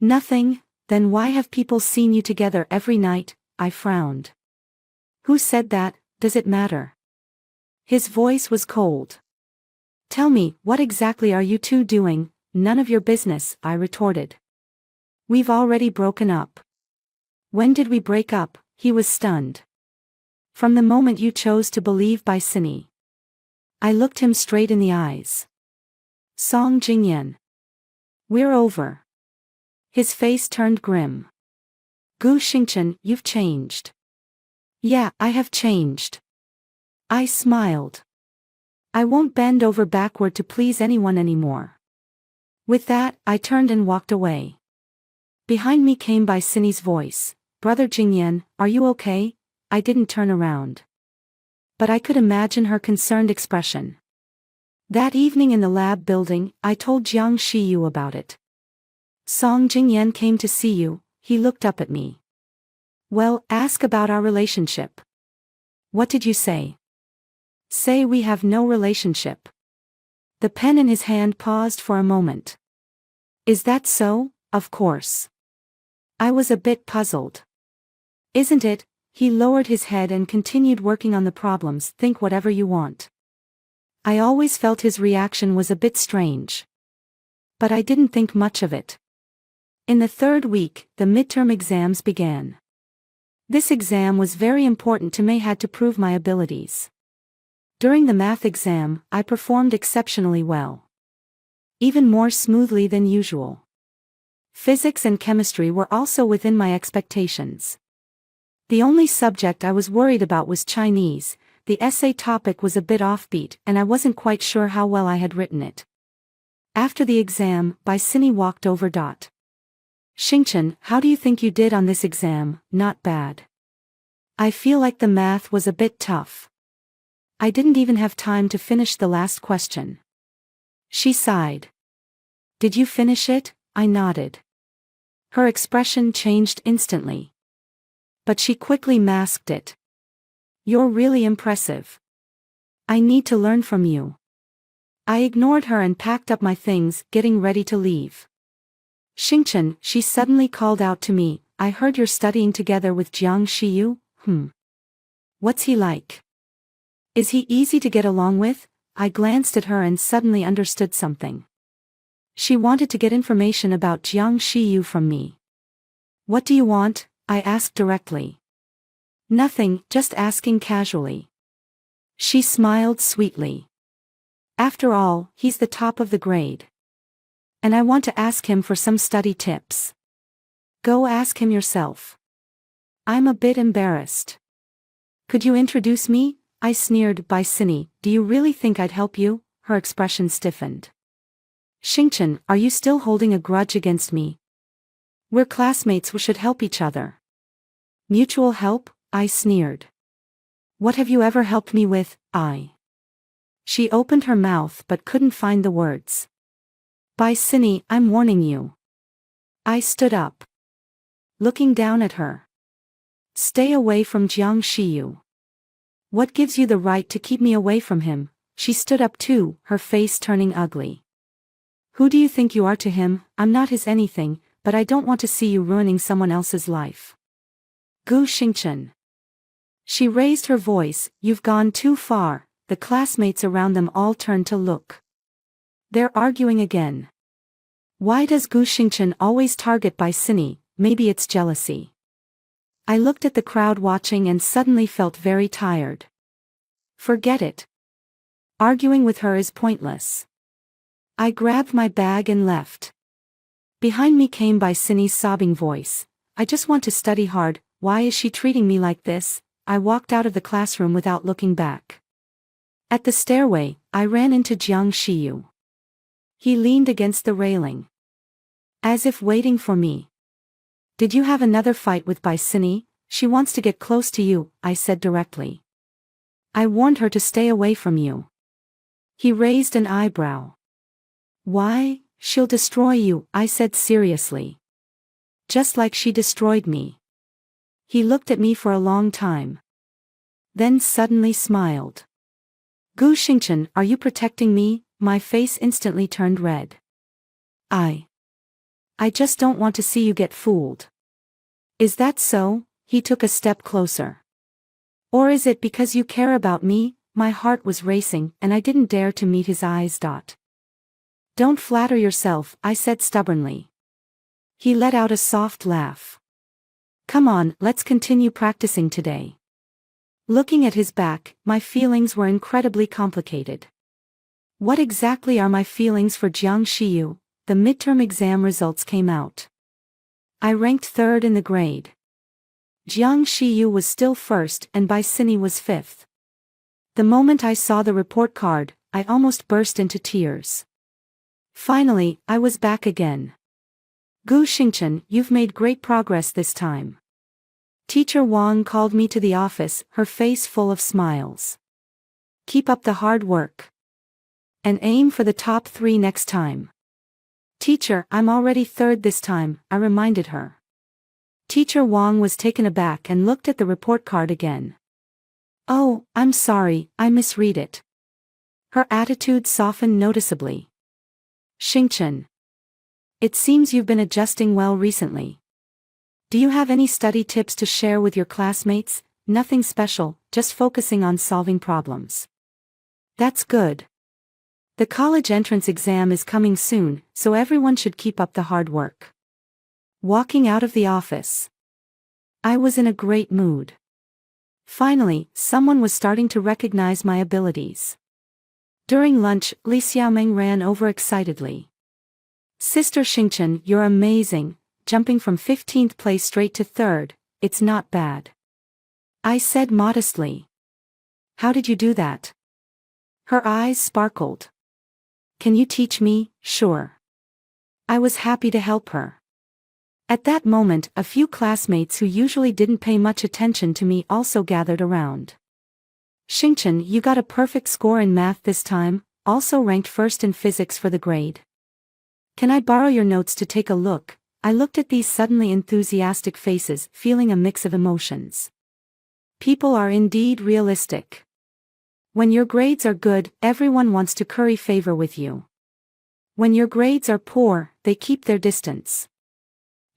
[SPEAKER 1] Nothing? Then why have people seen you together every night? I frowned. Who said that? Does it matter? His voice was cold. Tell me, what exactly are you two doing? None of your business, I retorted. We've already broken up. When did we break up? He was stunned. From the moment you chose to believe Bicini. I looked him straight in the eyes. Song Jingyan. We're over. His face turned grim. Gu Xingchen, you've changed. Yeah, I have changed. I smiled. I won't bend over backward to please anyone anymore. With that, I turned and walked away. Behind me came Bicini's voice. Brother Jingyan, are you okay? I didn't turn around. But I could imagine her concerned expression. That evening in the lab building, I told Jiang Xiyu about it. Song Jingyan came to see you, he looked up at me. Well, ask about our relationship. What did you say? Say we have no relationship. The pen in his hand paused for a moment. Is that so? Of course. I was a bit puzzled. Isn't it? He lowered his head and continued working on the problems. Think whatever you want. I always felt his reaction was a bit strange. But I didn't think much of it. In the third week, the midterm exams began. This exam was very important to me. Had to prove my abilities. During the math exam, I performed exceptionally well. Even more smoothly than usual. Physics and chemistry were also within my expectations. The only subject I was worried about was Chinese. The essay topic was a bit offbeat and I wasn't quite sure how well I had written it. After the exam, Bicini walked over. Xingchen, how do you think you did on this exam? Not bad. I feel like the math was a bit tough. I didn't even have time to finish the last question. She sighed. Did you finish it? I nodded. Her expression changed instantly. But she quickly masked it. You're really impressive. I need to learn from you. I ignored her and packed up my things, getting ready to leave. Xingchen, she suddenly called out to me, I heard you're studying together with Jiang Xiyu? What's he like? Is he easy to get along with? I glanced at her and suddenly understood something. She wanted to get information about Jiang Xiyu from me. What do you want? I asked directly. Nothing, just asking casually. She smiled sweetly. After all, he's the top of the grade. And I want to ask him for some study tips. Go ask him yourself. I'm a bit embarrassed. Could you introduce me? I sneered. Bicini, do you really think I'd help you? Her expression stiffened. Xingchen, are you still holding a grudge against me? We're classmates who should help each other. Mutual help? I sneered. What have you ever helped me with, I? She opened her mouth but couldn't find the words. By Cindy, I'm warning you. I stood up, looking down at her. Stay away from Jiang Shiyu. What gives you the right to keep me away from him? She stood up too, her face turning ugly. Who do you think you are to him? I'm not his anything, but I don't want to see you ruining someone else's life. Gu Xingchen. She raised her voice. You've gone too far. The classmates around them all turned to look. They're arguing again. Why does Gu Xingchen always target Bai Cindy? Maybe it's jealousy. I looked at the crowd watching and suddenly felt very tired. Forget it. Arguing with her is pointless. I grabbed my bag and left. Behind me came Bai Cindy's sobbing voice. I just want to study hard. Why is she treating me like this? I walked out of the classroom without looking back. At the stairway, I ran into Jiang Shiyu. He leaned against the railing, as if waiting for me. Did you have another fight with Bai Cindy? She wants to get close to you, I said directly. I warned her to stay away from you. He raised an eyebrow. Why? She'll destroy you, I said seriously. Just like she destroyed me. He looked at me for a long time. Then suddenly smiled. Gu Xingchen, are you protecting me? My face instantly turned red. I just don't want to see you get fooled. Is that so? He took a step closer. Or is it because you care about me? My heart was racing and I didn't dare to meet his eyes. Don't flatter yourself, I said stubbornly. He let out a soft laugh. Come on, let's continue practicing today. Looking at his back, my feelings were incredibly complicated. What exactly are my feelings for Jiang Shiyu? The midterm exam results came out. I ranked third in the grade. Jiang Shiyu was still first and Bai Cindy was fifth. The moment I saw the report card, I almost burst into tears. Finally, I was back again. Gu Xingchen, you've made great progress this time. Teacher Wang called me to the office, her face full of smiles. Keep up the hard work. And aim for the top 3 next time. Teacher, I'm already third this time, I reminded her. Teacher Wang was taken aback and looked at the report card again. Oh, I'm sorry, I misread it. Her attitude softened noticeably. Xingchen. It seems you've been adjusting well recently. Do you have any study tips to share with your classmates? Nothing special, just focusing on solving problems. That's good. The college entrance exam is coming soon, so everyone should keep up the hard work. Walking out of the office, I was in a great mood. Finally, someone was starting to recognize my abilities. During lunch, Li Xiaomeng ran over excitedly. Sister Xingchen, you're amazing, jumping from 15th place straight to 3rd, it's not bad. I said modestly. How did you do that? Her eyes sparkled. Can you teach me? Sure. I was happy to help her. At that moment, a few classmates who usually didn't pay much attention to me also gathered around. Xingchen, you got a perfect score in math this time, also ranked first in physics for the grade. Can I borrow your notes to take a look? I looked at these suddenly enthusiastic faces, feeling a mix of emotions. People are indeed realistic. When your grades are good, everyone wants to curry favor with you. When your grades are poor, they keep their distance.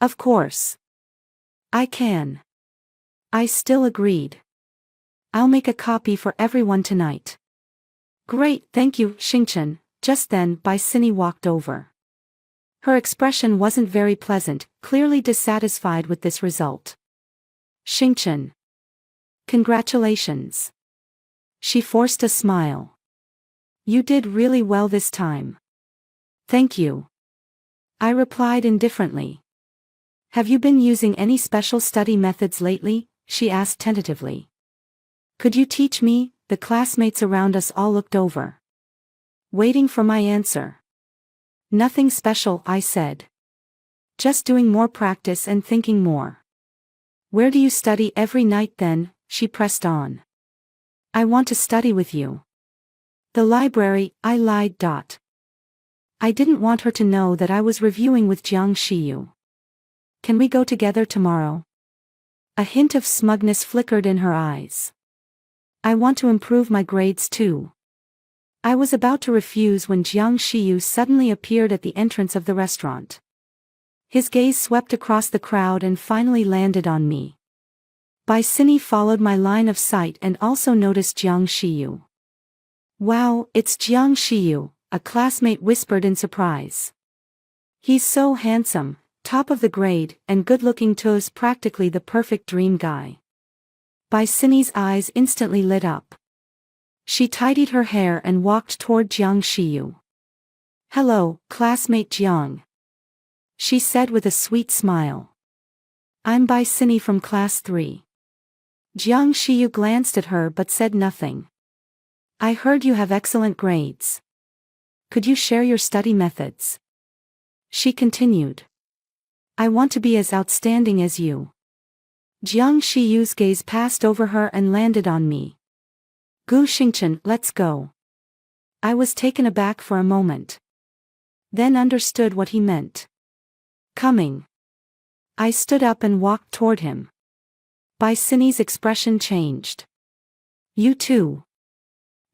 [SPEAKER 1] Of course. I can. I still agreed. I'll make a copy for everyone tonight. Great, thank you, Xingchen. Just then, Bai Cindy walked over. Her expression wasn't very pleasant, clearly dissatisfied with this result. Xingchen. Congratulations. She forced a smile. You did really well this time. Thank you. I replied indifferently. Have you been using any special study methods lately? She asked tentatively. Could you teach me? The classmates around us all looked over, waiting for my answer. Nothing special, I said. Just doing more practice and thinking more. Where do you study every night then? She pressed on. I want to study with you. The library, I lied. I didn't want her to know that I was reviewing with Jiang Shiyu. Can we go together tomorrow? A hint of smugness flickered in her eyes. I want to improve my grades too. I was about to refuse when Jiang Shiyu suddenly appeared at the entrance of the restaurant. His gaze swept across the crowd and finally landed on me. Baisini followed my line of sight and also noticed Jiang Shiyu. Wow, it's Jiang Shiyu, a classmate whispered in surprise. He's so handsome, top of the grade, and good-looking too, practically the perfect dream guy. Baisini's eyes instantly lit up. She tidied her hair and walked toward Jiang Shiyu. Hello, classmate Jiang, she said with a sweet smile. I'm Baisini from class 3. Jiang Shiyu glanced at her but said nothing. I heard you have excellent grades. Could you share your study methods? She continued. I want to be as outstanding as you. Jiang Shiyu's gaze passed over her and landed on me. Gu Xingchen, let's go. I was taken aback for a moment. Then understood what he meant. Coming. I stood up and walked toward him. Baisini's expression changed. You two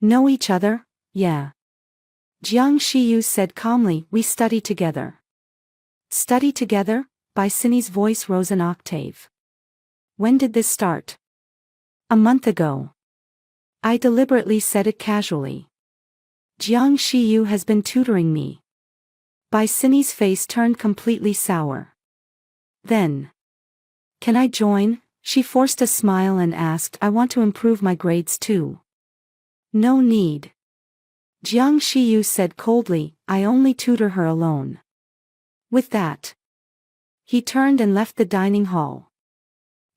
[SPEAKER 1] know each other? Yeah. Jiang Shiyu said calmly, we study together. Study together? Baisini's voice rose an octave. When did this start? A month ago. I deliberately said it casually. Jiang Shiyu has been tutoring me. Baisini's face turned completely sour. Then. Can I join? She forced a smile and asked, I want to improve my grades too. No need. Jiang Shiyu said coldly, I only tutor her alone. With that, he turned and left the dining hall.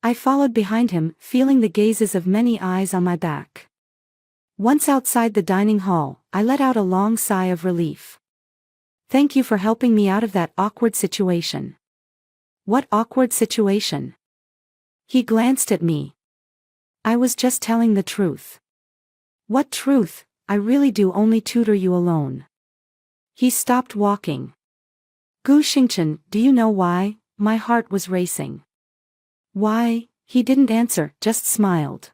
[SPEAKER 1] I followed behind him, feeling the gazes of many eyes on my back. Once outside the dining hall, I let out a long sigh of relief. Thank you for helping me out of that awkward situation. What awkward situation? He glanced at me. I was just telling the truth. What truth? I really do only tutor you alone. He stopped walking. Gu Xingchen, do you know why? My heart was racing. Why? He didn't answer, just smiled.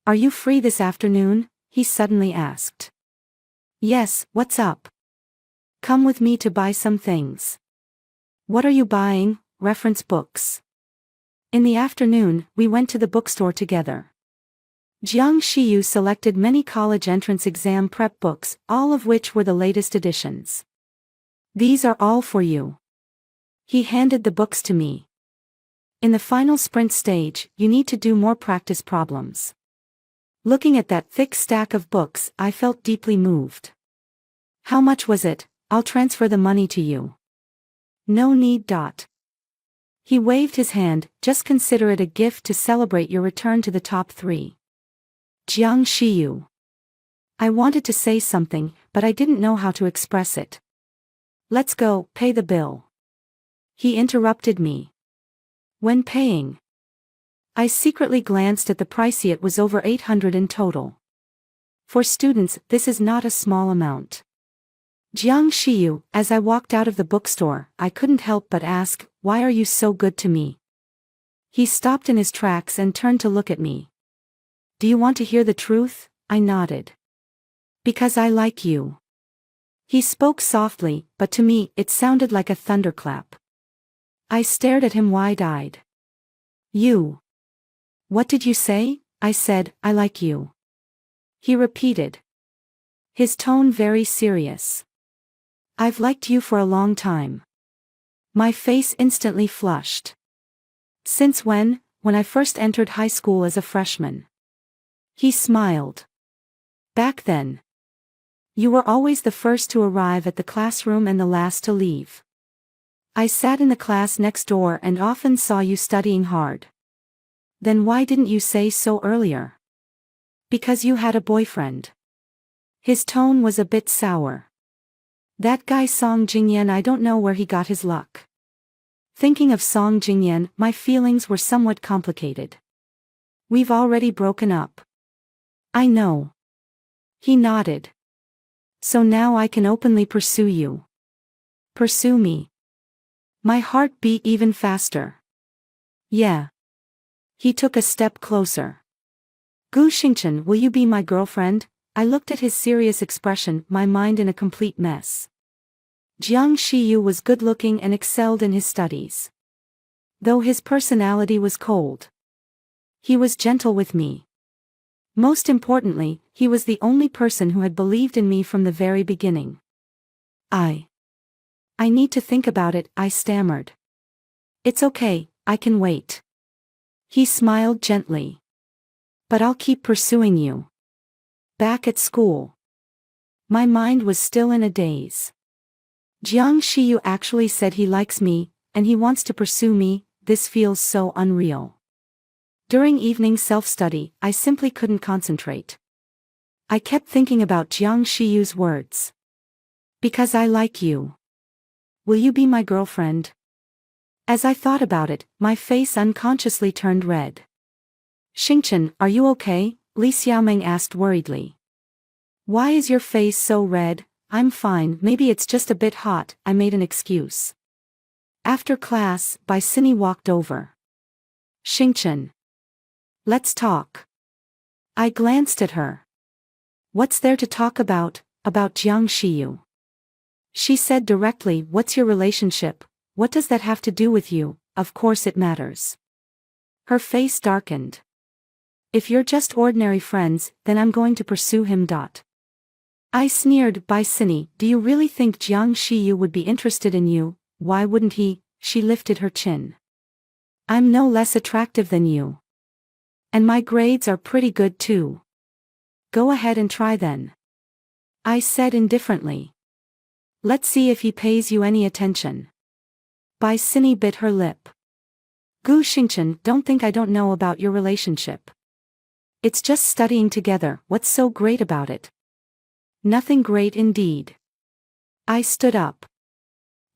[SPEAKER 1] Are you free this afternoon? He suddenly asked. Yes, what's up? Come with me to buy some things. What are you buying? Reference books. In the afternoon, we went to the bookstore together. Jiang Shiyu selected many college entrance exam prep books, all of which were the latest editions. These are all for you. He handed the books to me. In the final sprint stage, you need to do more practice problems. Looking at that thick stack of books, I felt deeply moved. How much was it? I'll transfer the money to you. No need. He waved his hand, just consider it a gift to celebrate your return to the top 3. Jiang Shiyu. I wanted to say something, but I didn't know how to express it. Let's go, pay the bill. He interrupted me. When paying, I secretly glanced at the price. It was over 800 in total. For students, this is not a small amount. Jiang Shiyu, as I walked out of the bookstore, I couldn't help but ask, why are you so good to me? He stopped in his tracks and turned to look at me. Do you want to hear the truth? I nodded. Because I like you. He spoke softly, but to me, it sounded like a thunderclap. I stared at him wide-eyed. You. What did you say? I said, I like you. He repeated. His tone very serious. I've liked you for a long time. My face instantly flushed. Since when? When I first entered high school as a freshman. He smiled. Back then. You were always the first to arrive at the classroom and the last to leave. I sat in the class next door and often saw you studying hard. Then why didn't you say so earlier? Because you had a boyfriend. His tone was a bit sour. That guy Song Jingyan, I don't know where he got his luck. Thinking of Song Jingyan, my feelings were somewhat complicated. We've already broken up. I know. He nodded. So now I can openly pursue you. Pursue me. My heart beat even faster. Yeah. He took a step closer. Gu Xingchen, will you be my girlfriend? I looked at his serious expression, my mind in a complete mess. Jiang Shiyu was good-looking and excelled in his studies. Though his personality was cold, he was gentle with me. Most importantly, he was the only person who had believed in me from the very beginning. I need to think about it, I stammered. It's okay, I can wait. He smiled gently. But I'll keep pursuing you. Back at school, my mind was still in a daze. Jiang Shiyu actually said he likes me, and he wants to pursue me. This feels so unreal. During evening self-study, I simply couldn't concentrate. I kept thinking about Jiang Shiyu's words. Because I like you. Will you be my girlfriend? As I thought about it, my face unconsciously turned red. Xingchen, are you okay? Li Xiaoming asked worriedly. Why is your face so red? I'm fine, maybe it's just a bit hot, I made an excuse. After class, Bai Sini walked over. Xingchen. Let's talk. I glanced at her. What's there to talk about Jiang Shiyu? She said directly, what's your relationship? What does that have to do with you? Of course it matters. Her face darkened. If you're just ordinary friends, then I'm going to pursue him. I sneered. Bai Sini, do you really think Jiang Shiyu would be interested in you? Why wouldn't he? She lifted her chin. I'm no less attractive than you. And my grades are pretty good too. Go ahead and try then. I said indifferently. Let's see if he pays you any attention. Bai Sini bit her lip. Gu Xingchen, don't think I don't know about your relationship. It's just studying together, what's so great about it? Nothing great indeed. I stood up.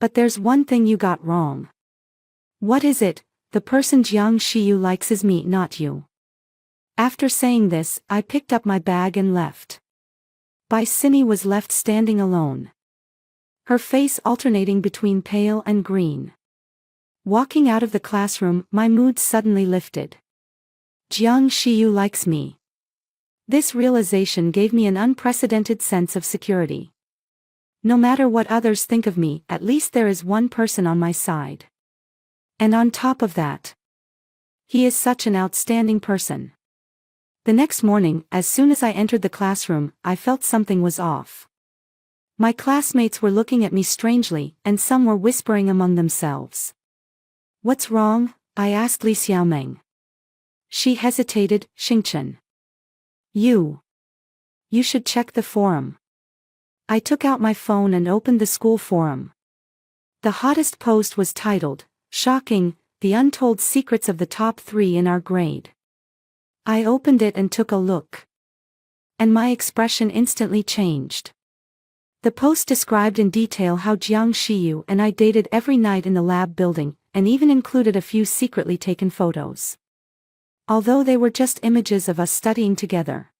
[SPEAKER 1] But there's one thing you got wrong. What is it? The person Jiang Shiyu likes is me, not you. After saying this, I picked up my bag and left. Bai Sini was left standing alone. Her face alternating between pale and green. Walking out of the classroom, my mood suddenly lifted. Jiang Shiyu likes me. This realization gave me an unprecedented sense of security. No matter what others think of me, at least there is one person on my side. And on top of that, he is such an outstanding person. The next morning, as soon as I entered the classroom, I felt something was off. My classmates were looking at me strangely, and some were whispering among themselves. What's wrong? I asked Li Xiaoming. She hesitated. Xingchen. You should check the forum. I took out my phone and opened the school forum. The hottest post was titled, Shocking, the Untold Secrets of the Top 3 in Our Grade. I opened it and took a look. And my expression instantly changed. The post described in detail how Jiang Shiyu and I dated every night in the lab building, and even included a few secretly taken photos. Although they were just images of us studying together.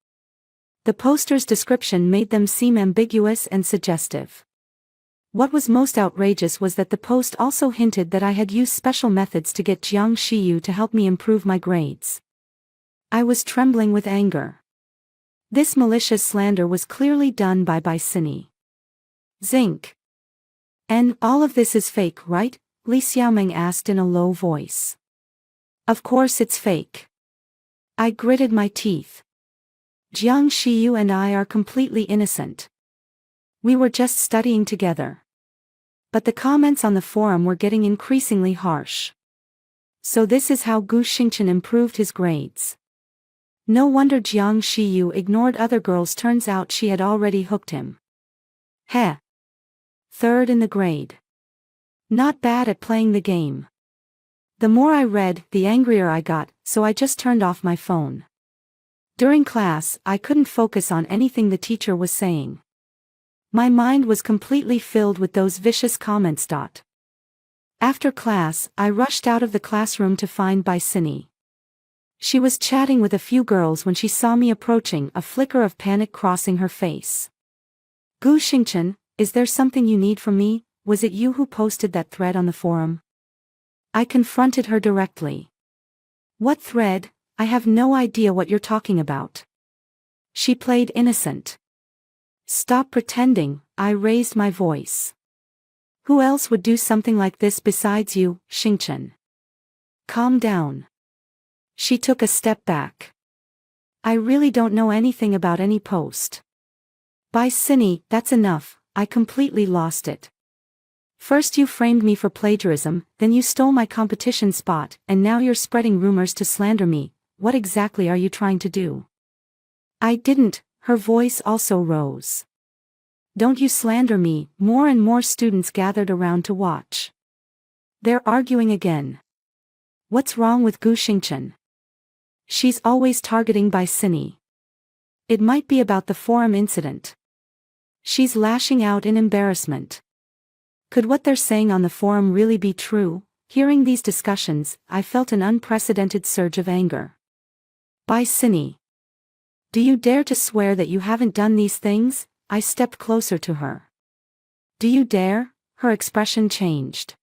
[SPEAKER 1] The poster's description made them seem ambiguous and suggestive. What was most outrageous was that the post also hinted that I had used special methods to get Jiang Shiyu to help me improve my grades. I was trembling with anger. This malicious slander was clearly done by Bai Sini. Zinc. And all of this is fake, right? Li Xiaoming asked in a low voice. Of course it's fake. I gritted my teeth. Jiang Shiyu and I are completely innocent. We were just studying together. But the comments on the forum were getting increasingly harsh. So this is how Gu Xingchen improved his grades. No wonder Jiang Shiyu ignored other girls, turns out she had already hooked him. Heh. Third in the grade. Not bad at playing the game. The more I read, the angrier I got, so I just turned off my phone. During class, I couldn't focus on anything the teacher was saying. My mind was completely filled with those vicious comments. After class, I rushed out of the classroom to find Destiny. She was chatting with a few girls when she saw me approaching, a flicker of panic crossing her face. Gu Xingchen, is there something you need from me? Was it you who posted that thread on the forum? I confronted her directly. What thread? I have no idea what you're talking about. She played innocent. Stop pretending, I raised my voice. Who else would do something like this besides you, Xingchen? Calm down. She took a step back. I really don't know anything about any post. Destiny, that's enough, I completely lost it. First you framed me for plagiarism, then you stole my competition spot, and now you're spreading rumors to slander me. What exactly are you trying to do? I didn't, her voice also rose. Don't you slander me. More and more students gathered around to watch. They're arguing again. What's wrong with Gu Xingchen? She's always targeting Destiny. It might be about the forum incident. She's lashing out in embarrassment. Could what they're saying on the forum really be true? Hearing these discussions, I felt an unprecedented surge of anger. Destiny. Do you dare to swear that you haven't done these things? I stepped closer to her. Do you dare? Her expression changed.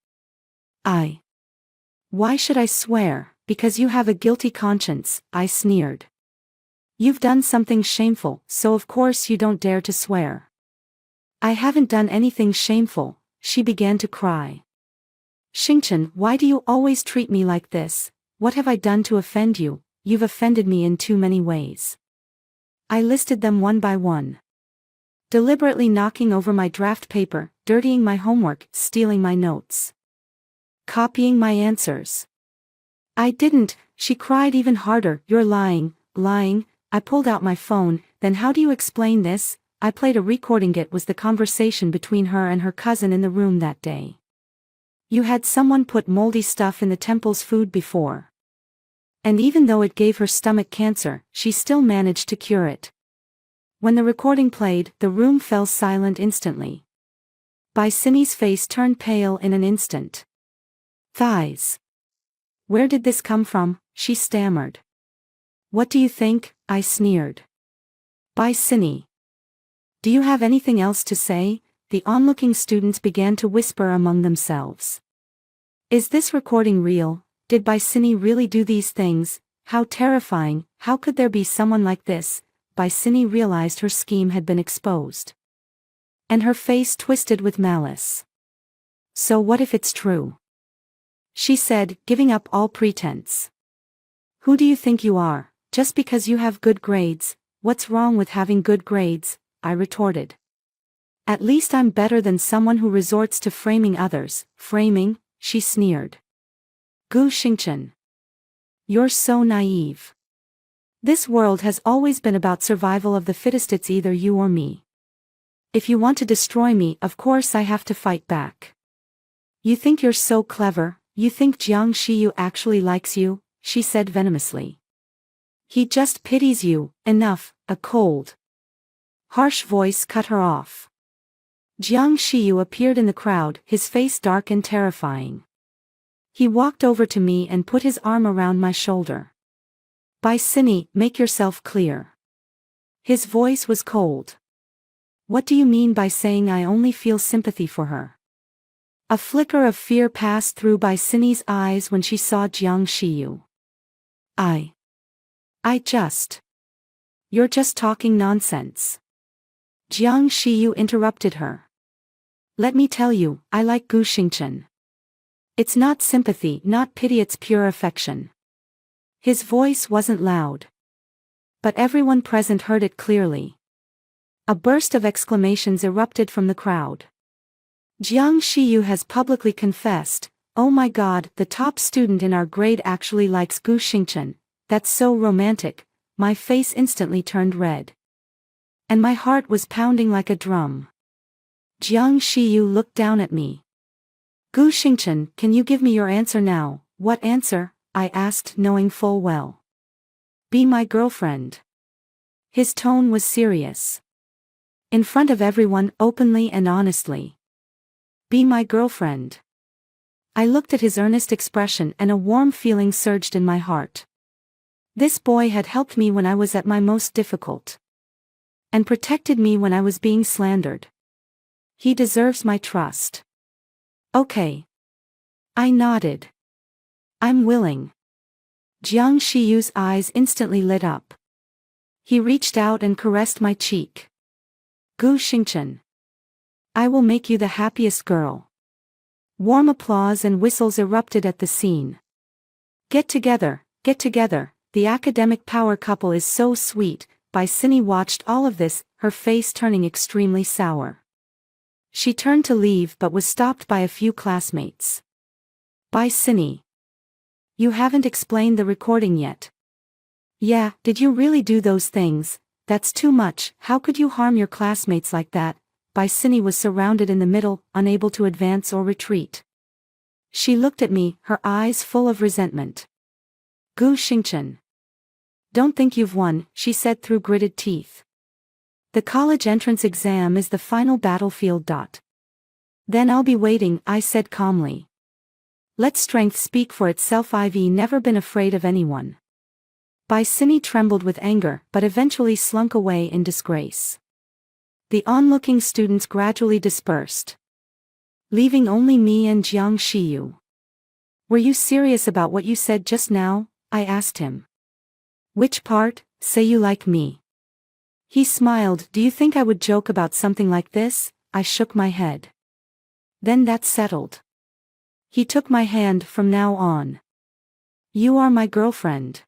[SPEAKER 1] Why should I swear? Because you have a guilty conscience, I sneered. You've done something shameful, so of course you don't dare to swear. I haven't done anything shameful, she began to cry. Xingchen, why do you always treat me like this? What have I done to offend you? You've offended me in too many ways. I listed them one by one. Deliberately knocking over my draft paper, dirtying my homework, stealing my notes. Copying my answers. I didn't, she cried even harder. You're lying. I pulled out my phone. Then how do you explain this? I played a recording. It was the conversation between her and her cousin in the room that day. You had someone put moldy stuff in the temple's food before. And even though it gave her stomach cancer, she still managed to cure it. When the recording played, the room fell silent instantly. Destiny's face turned pale in an instant. Thighs. Where did this come from? She stammered. What do you think? I sneered. Destiny. Do you have anything else to say? The onlooking students began to whisper among themselves. Is this recording real? Did Destiny really do these things? How terrifying, how could there be someone like this? Destiny realized her scheme had been exposed. And her face twisted with malice. So what if it's true? She said, giving up all pretense. Who do you think you are? Just because you have good grades? What's wrong with having good grades? I retorted. At least I'm better than someone who resorts to framing others. Framing? She sneered. Gu Xingchen. You're so naive. This world has always been about survival of the fittest. It's either you or me. If you want to destroy me, of course I have to fight back. You think you're so clever? You think Jiang Shiyu actually likes you? She said venomously. He just pities you. Enough. A cold, harsh voice cut her off. Jiang Shiyu appeared in the crowd, his face dark and terrifying. He walked over to me and put his arm around my shoulder. Destiny, make yourself clear. His voice was cold. What do you mean by saying I only feel sympathy for her? A flicker of fear passed through Destiny's eyes when she saw Jiang Shiyu. You're just talking nonsense. Jiang Shiyu interrupted her. Let me tell you, I like Gu Xingchen. It's not sympathy, not pity, it's pure affection. His voice wasn't loud. But everyone present heard it clearly. A burst of exclamations erupted from the crowd. Jiang Shiyu has publicly confessed, oh my god, the top student in our grade actually likes Gu Xingchen. That's so romantic. My face instantly turned red. And my heart was pounding like a drum. Jiang Shiyu looked down at me. Gu Xingchen, can you give me your answer now? What answer? I asked, knowing full well. Be my girlfriend. His tone was serious. In front of everyone, openly and honestly. Be my girlfriend. I looked at his earnest expression and a warm feeling surged in my heart. This boy had helped me when I was at my most difficult. And protected me when I was being slandered. He deserves my trust. Okay. I nodded. I'm willing. Jiang Shiyu's eyes instantly lit up. He reached out and caressed my cheek. Gu Xingchen. I will make you the happiest girl. Warm applause and whistles erupted at the scene. Get together, the academic power couple is so sweet. Bai Sini watched all of this, her face turning extremely sour. She turned to leave but was stopped by a few classmates. Bai Sini. You haven't explained the recording yet. Yeah, did you really do those things? That's too much. How could you harm your classmates like that? Bai Sini was surrounded in the middle, unable to advance or retreat. She looked at me, her eyes full of resentment. Gu Xingchen. Don't think you've won, she said through gritted teeth. The college entrance exam is the final battlefield. Then I'll be waiting, I said calmly. Let strength speak for itself. I've never been afraid of anyone. Bai Sini trembled with anger but eventually slunk away in disgrace. The onlooking students gradually dispersed, leaving only me and Jiang Shiyu. Were you serious about what you said just now? I asked him. Which part? Say you like me. He smiled. Do you think I would joke about something like this? I shook my head. Then that's settled. He took my hand. From now on, you are my girlfriend.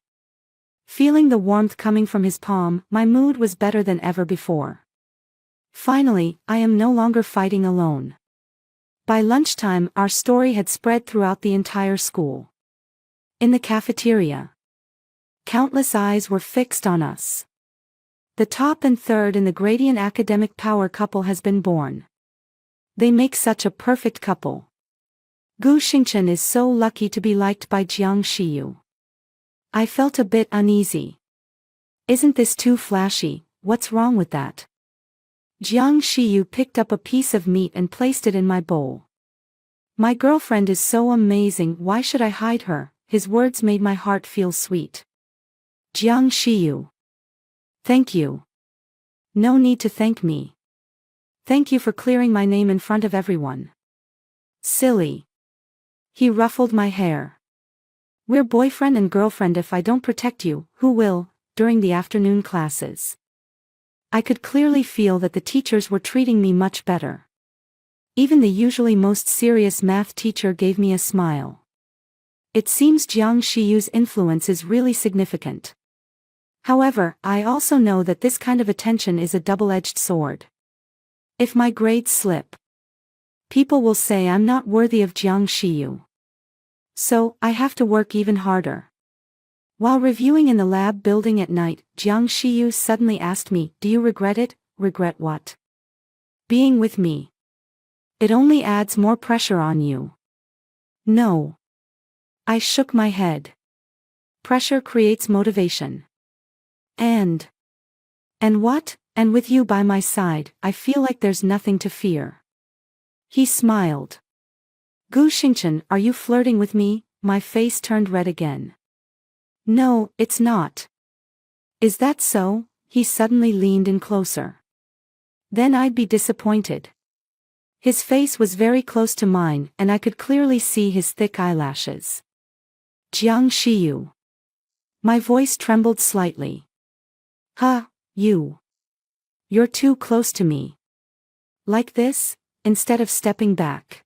[SPEAKER 1] Feeling the warmth coming from his palm, my mood was better than ever before. Finally, I am no longer fighting alone. By lunchtime, our story had spread throughout the entire school. In the cafeteria, countless eyes were fixed on us. The top and third in the gradient academic power couple has been born. They make such a perfect couple. Gu Xingchen is so lucky to be liked by Jiang Shiyu. I felt a bit uneasy. Isn't this too flashy? What's wrong with that? Jiang Shiyu picked up a piece of meat and placed it in my bowl. My girlfriend is so amazing, why should I hide her? His words made my heart feel sweet. Jiang Shiyu. Thank you. No need to thank me. Thank you for clearing my name in front of everyone. Silly. He ruffled my hair. We're boyfriend and girlfriend. If I don't protect you, who will? During the afternoon classes, I could clearly feel that the teachers were treating me much better. Even the usually most serious math teacher gave me a smile. It seems Jiang Shiyu's influence is really significant. However, I also know that this kind of attention is a double-edged sword. If my grades slip, people will say I'm not worthy of Jiang Shiyu. So, I have to work even harder. While reviewing in the lab building at night, Jiang Shiyu suddenly asked me, do you regret it? Regret what? Being with me. It only adds more pressure on you. No. I shook my head. Pressure creates motivation. And what? And with you by my side, I feel like there's nothing to fear. He smiled. Gu Xingchen, are you flirting with me? My face turned red again. No, it's not. Is that so? He suddenly leaned in closer. Then I'd be disappointed. His face was very close to mine, and I could clearly see his thick eyelashes. Jiang Shiyu. My voice trembled slightly. Huh, you. You're too close to me. Like this? Instead of stepping back.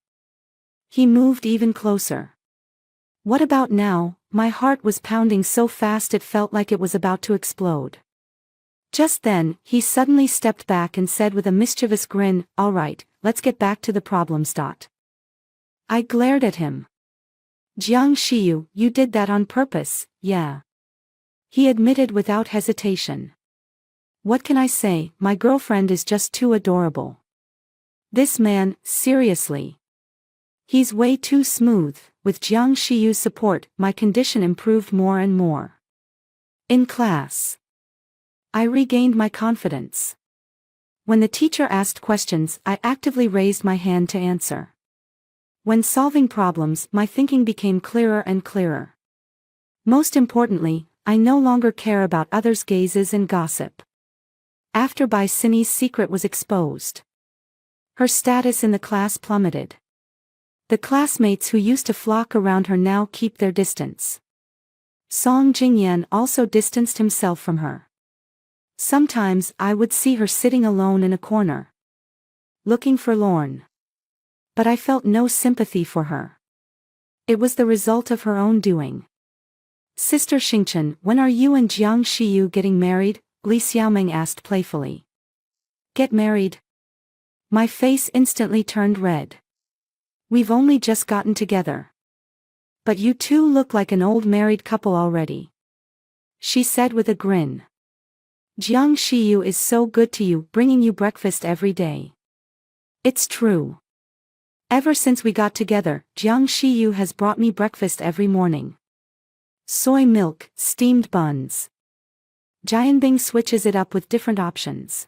[SPEAKER 1] He moved even closer. What about now? My heart was pounding so fast it felt like it was about to explode. Just then, he suddenly stepped back and said with a mischievous grin, all right, let's get back to the problems. I glared at him. Jiang Shiyu, you did that on purpose, yeah. He admitted without hesitation. What can I say, my girlfriend is just too adorable. This man, seriously. He's way too smooth. With Jiang Shiyu's support, my condition improved more and more. In class, I regained my confidence. When the teacher asked questions, I actively raised my hand to answer. When solving problems, my thinking became clearer and clearer. Most importantly, I no longer care about others' gazes and gossip. After Cindy's secret was exposed, her status in the class plummeted. The classmates who used to flock around her now keep their distance. Song Jingyan also distanced himself from her. Sometimes I would see her sitting alone in a corner, looking forlorn. But I felt no sympathy for her. It was the result of her own doing. Sister Xingchen, when are you and Jiang Shiyu getting married? Li Xiaoming asked playfully. Get married? My face instantly turned red. We've only just gotten together. But you two look like an old married couple already, she said with a grin. Jiang Shiyu is so good to you, bringing you breakfast every day. It's true. Ever since we got together, Jiang Shiyu has brought me breakfast every morning. Soy milk, steamed buns. Jianbing switches it up with different options.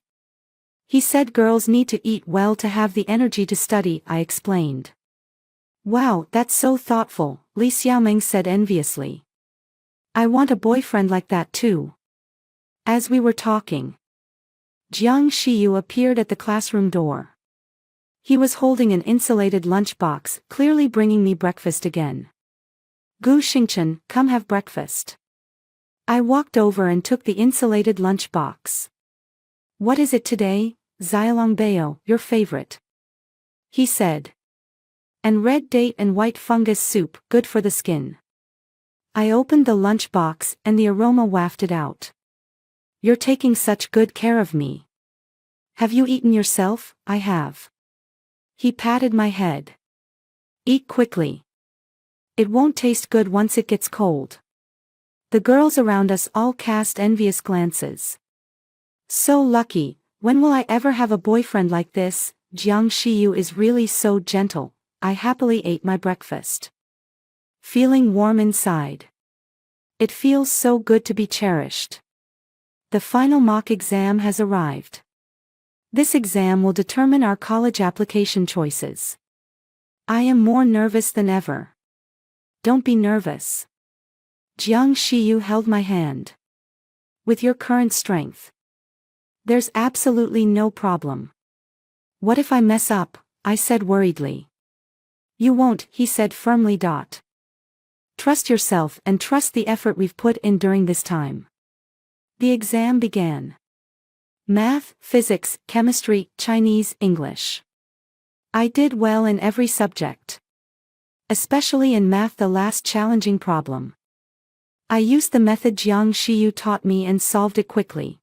[SPEAKER 1] He said girls need to eat well to have the energy to study, I explained. Wow, that's so thoughtful, Li Xiaoming said enviously. I want a boyfriend like that too. As we were talking, Jiang Shiyu appeared at the classroom door. He was holding an insulated lunchbox, clearly bringing me breakfast again. Gu Xingchen, come have breakfast. I walked over and took the insulated lunchbox. What is it today? Xiaolongbao, your favorite, he said. And red date and white fungus soup, good for the skin. I opened the lunchbox and the aroma wafted out. You're taking such good care of me. Have you eaten yourself? I have. He patted my head. Eat quickly. It won't taste good once it gets cold. The girls around us all cast envious glances. So lucky, when will I ever have a boyfriend like this? Jiang Shiyu is really so gentle. I happily ate my breakfast, feeling warm inside. It feels so good to be cherished. The final mock exam has arrived. This exam will determine our college application choices. I am more nervous than ever. Don't be nervous. Jiang Shiyu held my hand. With your current strength, there's absolutely no problem. What if I mess up? I said worriedly. You won't, he said firmly. Trust yourself and trust the effort we've put in during this time. The exam began. Math, physics, chemistry, Chinese, English. I did well in every subject. Especially in math, the last challenging problem. I used the method Jiang Shiyu taught me and solved it quickly.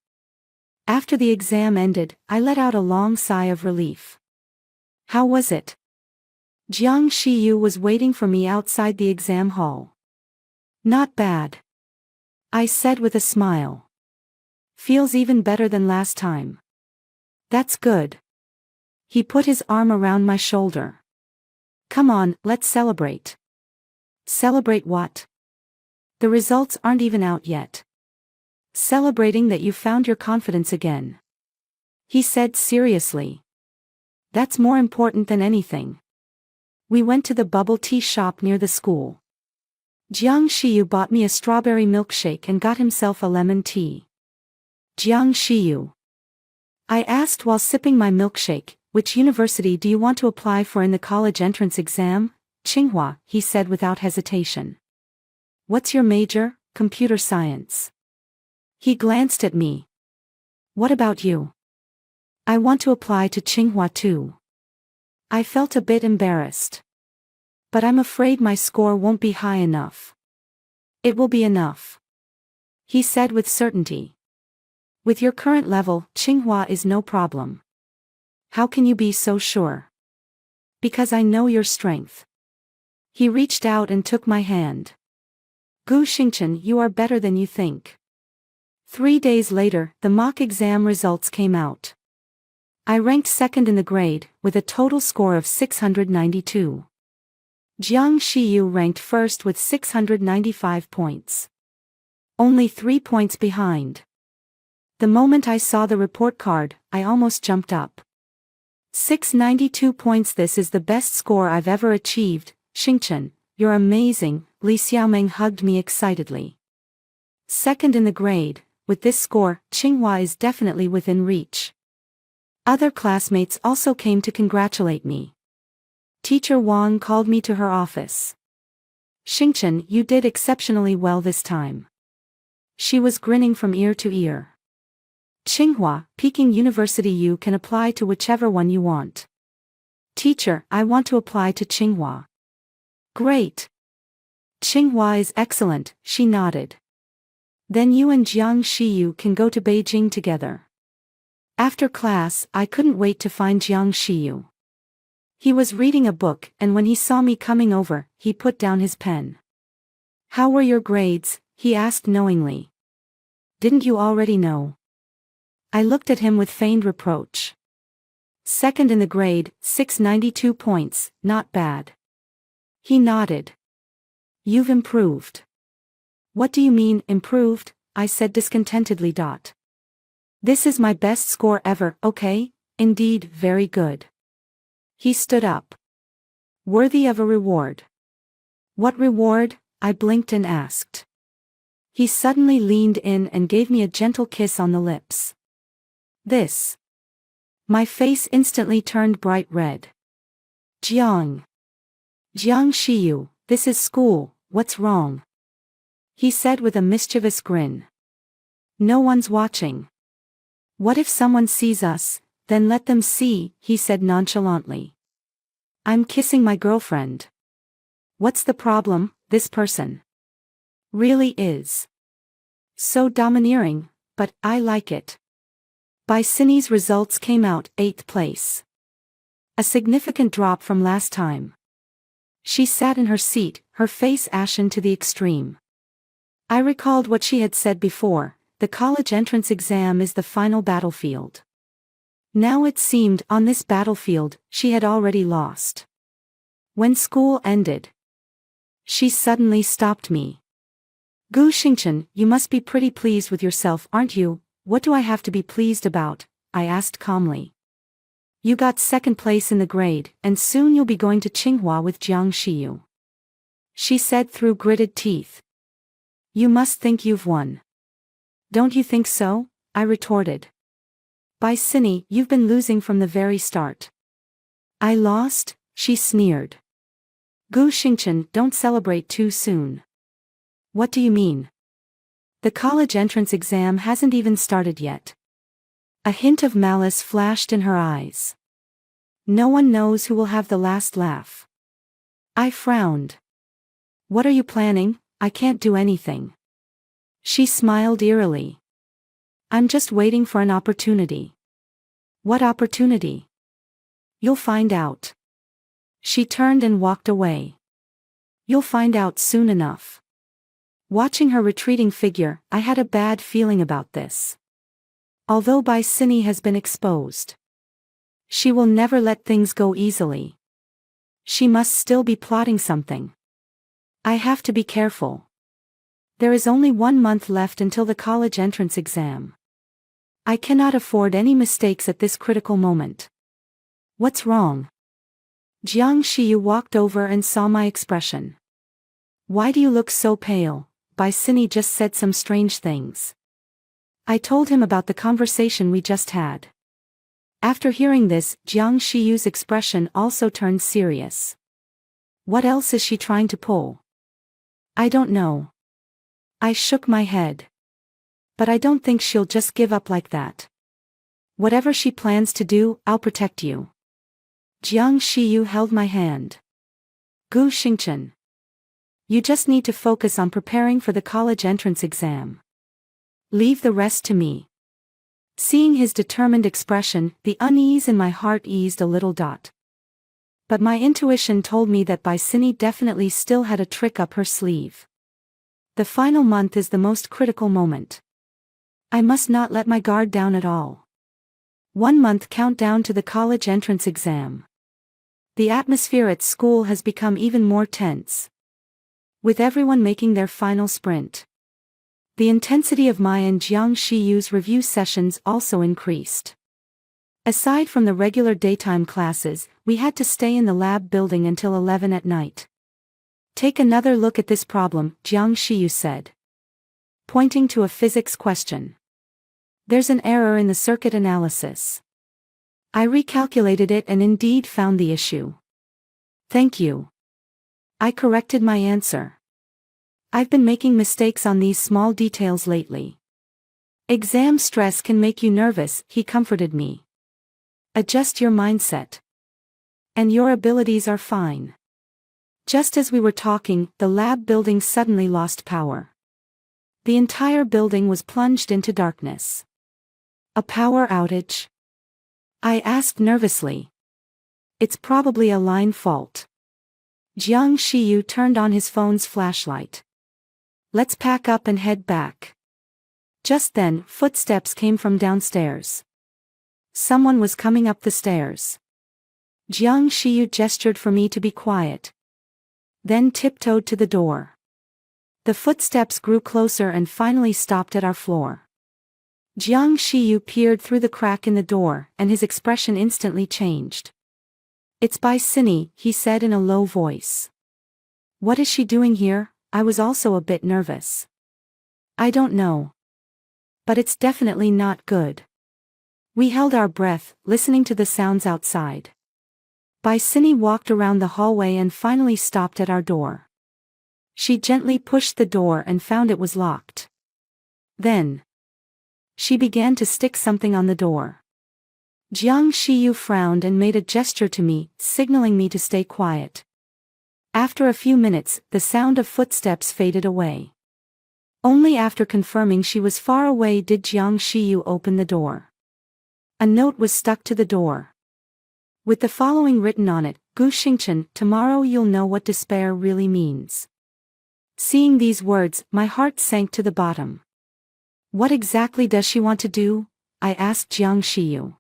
[SPEAKER 1] After the exam ended, I let out a long sigh of relief. How was it? Jiang Shiyu was waiting for me outside the exam hall. Not bad, I said with a smile. Feels even better than last time. That's good. He put his arm around my shoulder. Come on, let's celebrate. Celebrate what? The results aren't even out yet. Celebrating that you found your confidence again, he said seriously. That's more important than anything. We went to the bubble tea shop near the school. Jiang Shiyu bought me a strawberry milkshake and got himself a lemon tea. Jiang Shiyu, I asked while sipping my milkshake, which university do you want to apply for in the college entrance exam? Tsinghua, he said without hesitation. What's your major? Computer science. He glanced at me. What about you? I want to apply to Tsinghua too. I felt a bit embarrassed. But I'm afraid my score won't be high enough. It will be enough, he said with certainty. With your current level, Tsinghua is no problem. How can you be so sure? Because I know your strength. He reached out and took my hand. Gu Xingchen, you are better than you think. 3 days later, the mock exam results came out. I ranked second in the grade, with a total score of 692. Jiang Shiyu ranked first with 695 points. Only 3 points behind. The moment I saw the report card, I almost jumped up. 692 points. This is the best score I've ever achieved, Xingchen, you're amazing, Li Xiaomeng hugged me excitedly. Second in the grade, with this score, Tsinghua is definitely within reach. Other classmates also came to congratulate me. Teacher Wang called me to her office. Xingchen, you did exceptionally well this time. She was grinning from ear to ear. Tsinghua, Peking University. You can apply to whichever one you want. Teacher, I want to apply to Tsinghua. Great. Tsinghua is excellent, she nodded. Then you and Jiang Shiyu can go to Beijing together. After class, I couldn't wait to find Jiang Shiyu. He was reading a book, and when he saw me coming over, he put down his pen. How were your grades? He asked knowingly. Didn't you already know? I looked at him with feigned reproach. Second in the grade, 692 points, not bad. He nodded. You've improved. What do you mean, improved? I said discontentedly. This is my best score ever, okay? Indeed, very good. He stood up. Worthy of a reward. What reward? I blinked and asked. He suddenly leaned in and gave me a gentle kiss on the lips. This. My face instantly turned bright red. Jiang Shiyu, this is school, what's wrong? He said with a mischievous grin. No one's watching. What if someone sees us? Then let them see, he said nonchalantly. I'm kissing my girlfriend. What's the problem? This person really is so domineering, but I like it. Bicini's results came out, 8th place. A significant drop from last time. She sat in her seat, her face ashen to the extreme. I recalled what she had said before, the college entrance exam is the final battlefield. Now it seemed, on this battlefield, she had already lost. When school ended, she suddenly stopped me. Gu Xingchen, you must be pretty pleased with yourself, aren't you? What do I have to be pleased about? I asked calmly. You got 2nd place in the grade, and soon you'll be going to Tsinghua with Jiang Shiyu. She said through gritted teeth. You must think you've won. Don't you think so? I retorted. Bicini, you've been losing from the very start. I lost? She sneered. Gu Xingchen, don't celebrate too soon. What do you mean? The college entrance exam hasn't even started yet. A hint of malice flashed in her eyes. No one knows who will have the last laugh. I frowned. What are you planning? I can't do anything. She smiled eerily. I'm just waiting for an opportunity. What opportunity? You'll find out. She turned and walked away. You'll find out soon enough. Watching her retreating figure, I had a bad feeling about this. Although Bicini has been exposed, she will never let things go easily. She must still be plotting something. I have to be careful. There is only 1 month left until the college entrance exam. I cannot afford any mistakes at this critical moment. What's wrong? Jiang Shiyu walked over and saw my expression. Why do you look so pale? Bicini just said some strange things. I told him about the conversation we just had. After hearing this, Jiang Shiyu's expression also turned serious. What else is she trying to pull? I don't know. I shook my head. But I don't think she'll just give up like that. Whatever she plans to do, I'll protect you. Jiang Shiyu held my hand. Gu Xingchen. You just need to focus on preparing for the college entrance exam. Leave the rest to me. Seeing his determined expression, the unease in my heart eased a little. But my intuition told me that Bicini definitely still had a trick up her sleeve. The final month is the most critical moment. I must not let my guard down at all. 1 month countdown to the college entrance exam. The atmosphere at school has become even more tense, with everyone making their final sprint. The intensity of my and Jiang Shiyu's review sessions also increased. Aside from the regular daytime classes, we had to stay in the lab building until 11 at night. Take another look at this problem, Jiang Shiyu said, pointing to a physics question. There's an error in the circuit analysis. I recalculated it and indeed found the issue. Thank you. I corrected my answer. I've been making mistakes on these small details lately. Exam stress can make you nervous, he comforted me. Adjust your mindset. And your abilities are fine. Just as we were talking, the lab building suddenly lost power. The entire building was plunged into darkness. A power outage? I asked nervously. It's probably a line fault. Jiang Shiyu turned on his phone's flashlight. Let's pack up and head back. Just then, footsteps came from downstairs. Someone was coming up the stairs. Jiang Shiyu gestured for me to be quiet. Then tiptoed to the door. The footsteps grew closer and finally stopped at our floor. Jiang Shiyu peered through the crack in the door, and his expression instantly changed. It's by Cindy, he said in a low voice. What is she doing here? I was also a bit nervous. I don't know. But it's definitely not good. We held our breath, listening to the sounds outside. Cindy walked around the hallway and finally stopped at our door. She gently pushed the door and found it was locked. Then she began to stick something on the door. Jiang Shiyu frowned and made a gesture to me, signaling me to stay quiet. After a few minutes, the sound of footsteps faded away. Only after confirming she was far away did Jiang Shiyu open the door. A note was stuck to the door, with the following written on it: Gu Xingchen, tomorrow you'll know what despair really means. Seeing these words, my heart sank to the bottom. What exactly does she want to do? I asked Jiang Shiyu.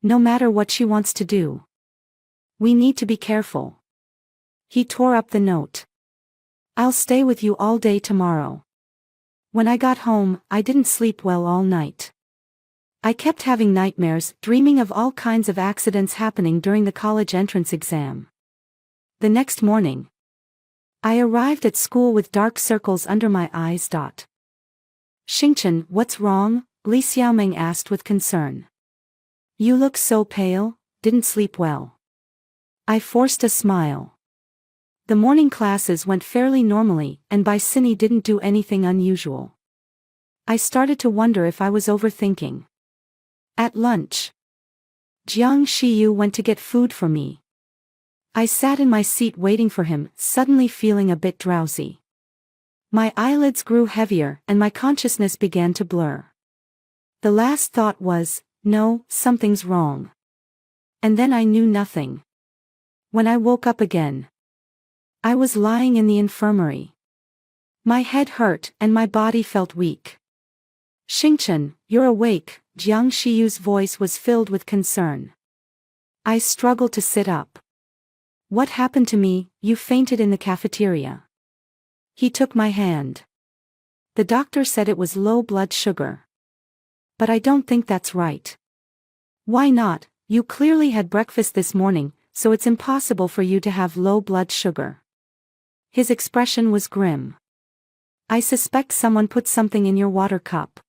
[SPEAKER 1] No matter what she wants to do, we need to be careful. He tore up the note. I'll stay with you all day tomorrow. When I got home, I didn't sleep well all night. I kept having nightmares, dreaming of all kinds of accidents happening during the college entrance exam. The next morning, I arrived at school with dark circles under my eyes. Xingchen, what's wrong? Li Xiaoming asked with concern. You look so pale, didn't sleep well. I forced a smile. The morning classes went fairly normally, and Cindy didn't do anything unusual. I started to wonder if I was overthinking. At lunch, Jiang Shiyu went to get food for me. I sat in my seat waiting for him, suddenly feeling a bit drowsy. My eyelids grew heavier and my consciousness began to blur. The last thought was, no, something's wrong. And then I knew nothing. When I woke up again, I was lying in the infirmary. My head hurt and my body felt weak. Xingchen, you're awake. Jiang Shiyu's voice was filled with concern. I struggled to sit up. What happened to me? You fainted in the cafeteria. He took my hand. The doctor said it was low blood sugar. But I don't think that's right. Why not? You clearly had breakfast this morning, so it's impossible for you to have low blood sugar. His expression was grim. I suspect someone put something in your water cup.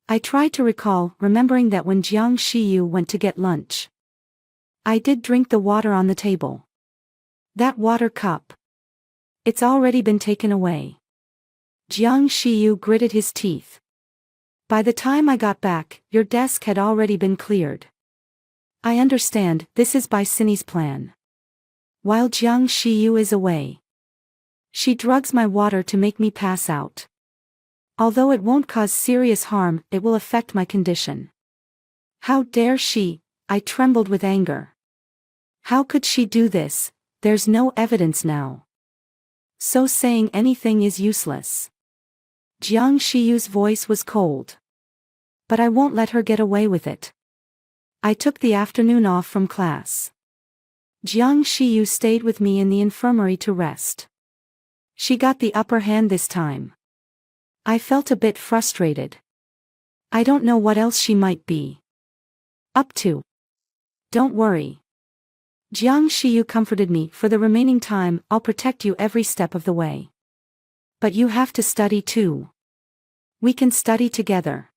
[SPEAKER 1] I tried to recall, remembering that when Jiang Shiyu went to get lunch, I did drink the water on the table. That water cup. It's already been taken away. Jiang Shiyu gritted his teeth. By the time I got back, your desk had already been cleared. I understand, this is Cindy's plan. While Jiang Shiyu is away, she drugs my water to make me pass out. Although it won't cause serious harm, it will affect my condition. How dare she? I trembled with anger. How could she do this? There's no evidence now. So saying anything is useless. Jiang Shiyu's voice was cold. But I won't let her get away with it. I took the afternoon off from class. Jiang Shiyu stayed with me in the infirmary to rest. She got the upper hand this time. I felt a bit frustrated. I don't know what else she might be Up to. Don't worry. Jiang Shiyu comforted me. For the remaining time, I'll protect you every step of the way. But you have to study too. We can study together.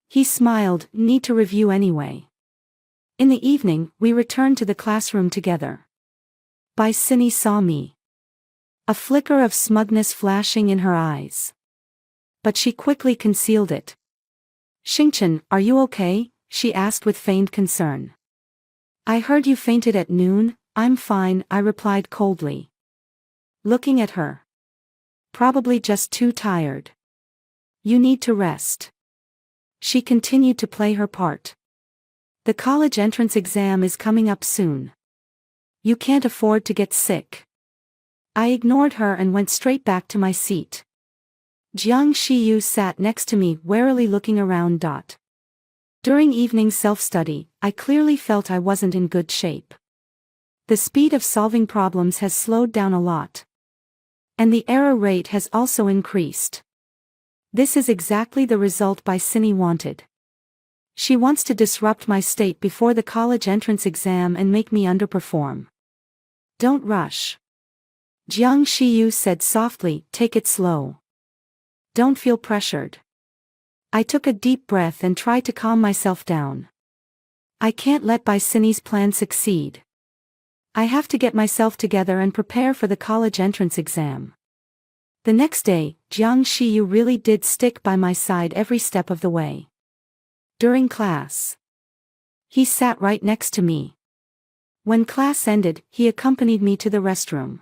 [SPEAKER 1] He smiled. Need to review anyway. In the evening, we returned to the classroom together. Cindy saw me. A flicker of smugness flashing in her eyes. But she quickly concealed it. Xingchen, are you okay? She asked with feigned concern. I heard you fainted at noon. I'm fine, I replied coldly. Looking at her. Probably just too tired. You need to rest. She continued to play her part. The college entrance exam is coming up soon. You can't afford to get sick. I ignored her and went straight back to my seat. Jiang Shiyu sat next to me, warily looking around. During evening self-study, I clearly felt I wasn't in good shape. The speed of solving problems has slowed down a lot. And the error rate has also increased. This is exactly the result Cindy wanted. She wants to disrupt my state before the college entrance exam and make me underperform. Don't rush. Jiang Shiyu said softly, take it slow. Don't feel pressured. I took a deep breath and tried to calm myself down. I can't let Cindy's plan succeed. I have to get myself together and prepare for the college entrance exam. The next day, Jiang Shiyu really did stick by my side every step of the way. During class, he sat right next to me. When class ended, he accompanied me to the restroom.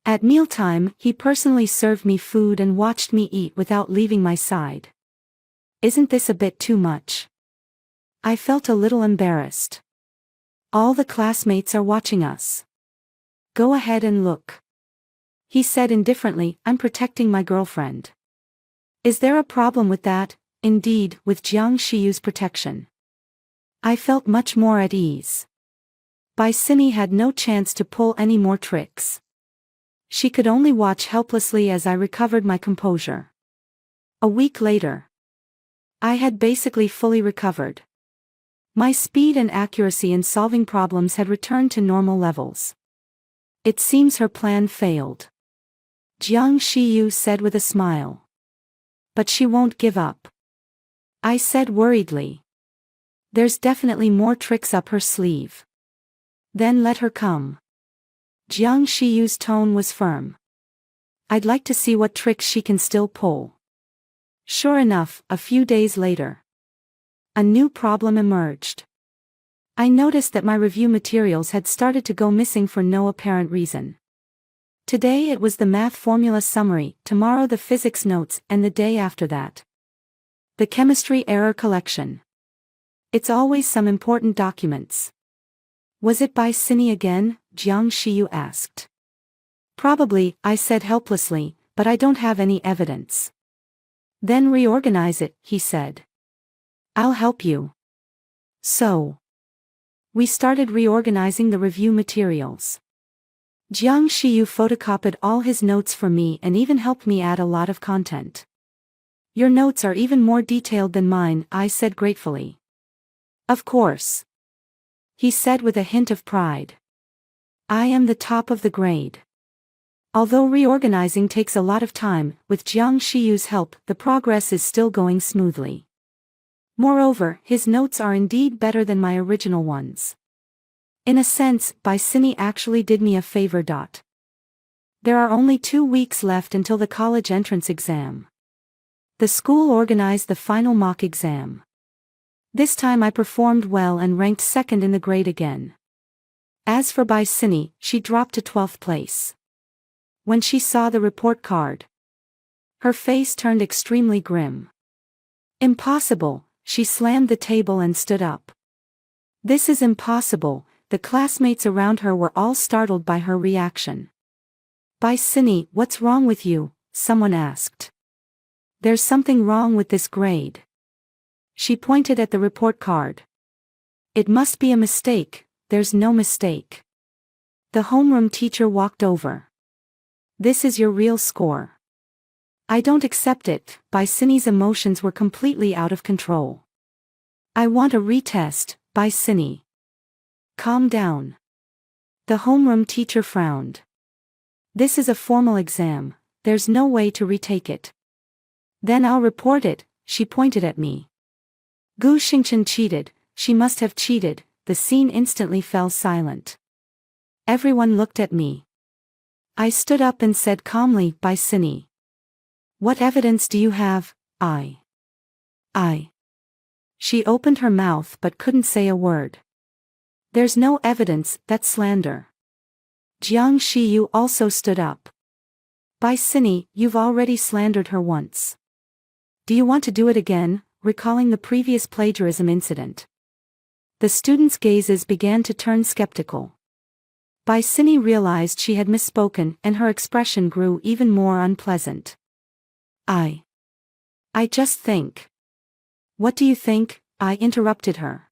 [SPEAKER 1] At mealtime, he personally served me food and watched me eat without leaving my side. Isn't this a bit too much? I felt a little embarrassed. All the classmates are watching us. Go ahead and look. He said indifferently, I'm protecting my girlfriend. Is there a problem with that? Indeed, with Jiang Shiyu's protection. I felt much more at ease. Cindy had no chance to pull any more tricks. She could only watch helplessly as I recovered my composure. A week later, I had basically fully recovered. My speed and accuracy in solving problems had returned to normal levels. It seems her plan failed. Jiang Shiyu said with a smile. But she won't give up. I said worriedly. There's definitely more tricks up her sleeve. Then let her come. Jiang Shiyu's tone was firm. I'd like to see what tricks she can still pull. Sure enough, a few days later, a new problem emerged. I noticed that my review materials had started to go missing for no apparent reason. Today it was the math formula summary, tomorrow the physics notes, and the day after that, the chemistry error collection. It's always some important documents. Was it Cindy again? Jiang Shiyu asked. Probably, I said helplessly, but I don't have any evidence. Then reorganize it, he said. I'll help you. So, we started reorganizing the review materials. Jiang Shiyu photocopied all his notes for me and even helped me add a lot of content. Your notes are even more detailed than mine, I said gratefully. Of course. He said with a hint of pride. I am the top of the grade. Although reorganizing takes a lot of time, with Jiang Shiyu's help, the progress is still going smoothly. Moreover, his notes are indeed better than my original ones. In a sense, Cindy actually did me a favor. There are only 2 weeks left until the college entrance exam. The school organized the final mock exam. This time I performed well and ranked second in the grade again. As for Cindy, she dropped to 12th place. When she saw the report card, her face turned extremely grim. Impossible, she slammed the table and stood up. This is impossible. The classmates around her were all startled by her reaction. Cindy, what's wrong with you? Someone asked. There's something wrong with this grade. She pointed at the report card. It must be a mistake. There's no mistake. The homeroom teacher walked over. This is your real score. I don't accept it. Cindy's emotions were completely out of control. I want a retest, by Cindy. Calm down. The homeroom teacher frowned. This is a formal exam, there's no way to retake it. Then I'll report it, she pointed at me. Gu Xingchen cheated, she must have cheated, the scene instantly fell silent. Everyone looked at me. I stood up and said calmly, by Cindy. What evidence do you have? I. She opened her mouth but couldn't say a word. There's no evidence, that's slander. Jiang Shiyu also stood up. By Cindy, you've already slandered her once. Do you want to do it again, recalling the previous plagiarism incident? The students' gazes began to turn skeptical. By Cindy realized she had misspoken and her expression grew even more unpleasant. I just think. What do you think? I interrupted her.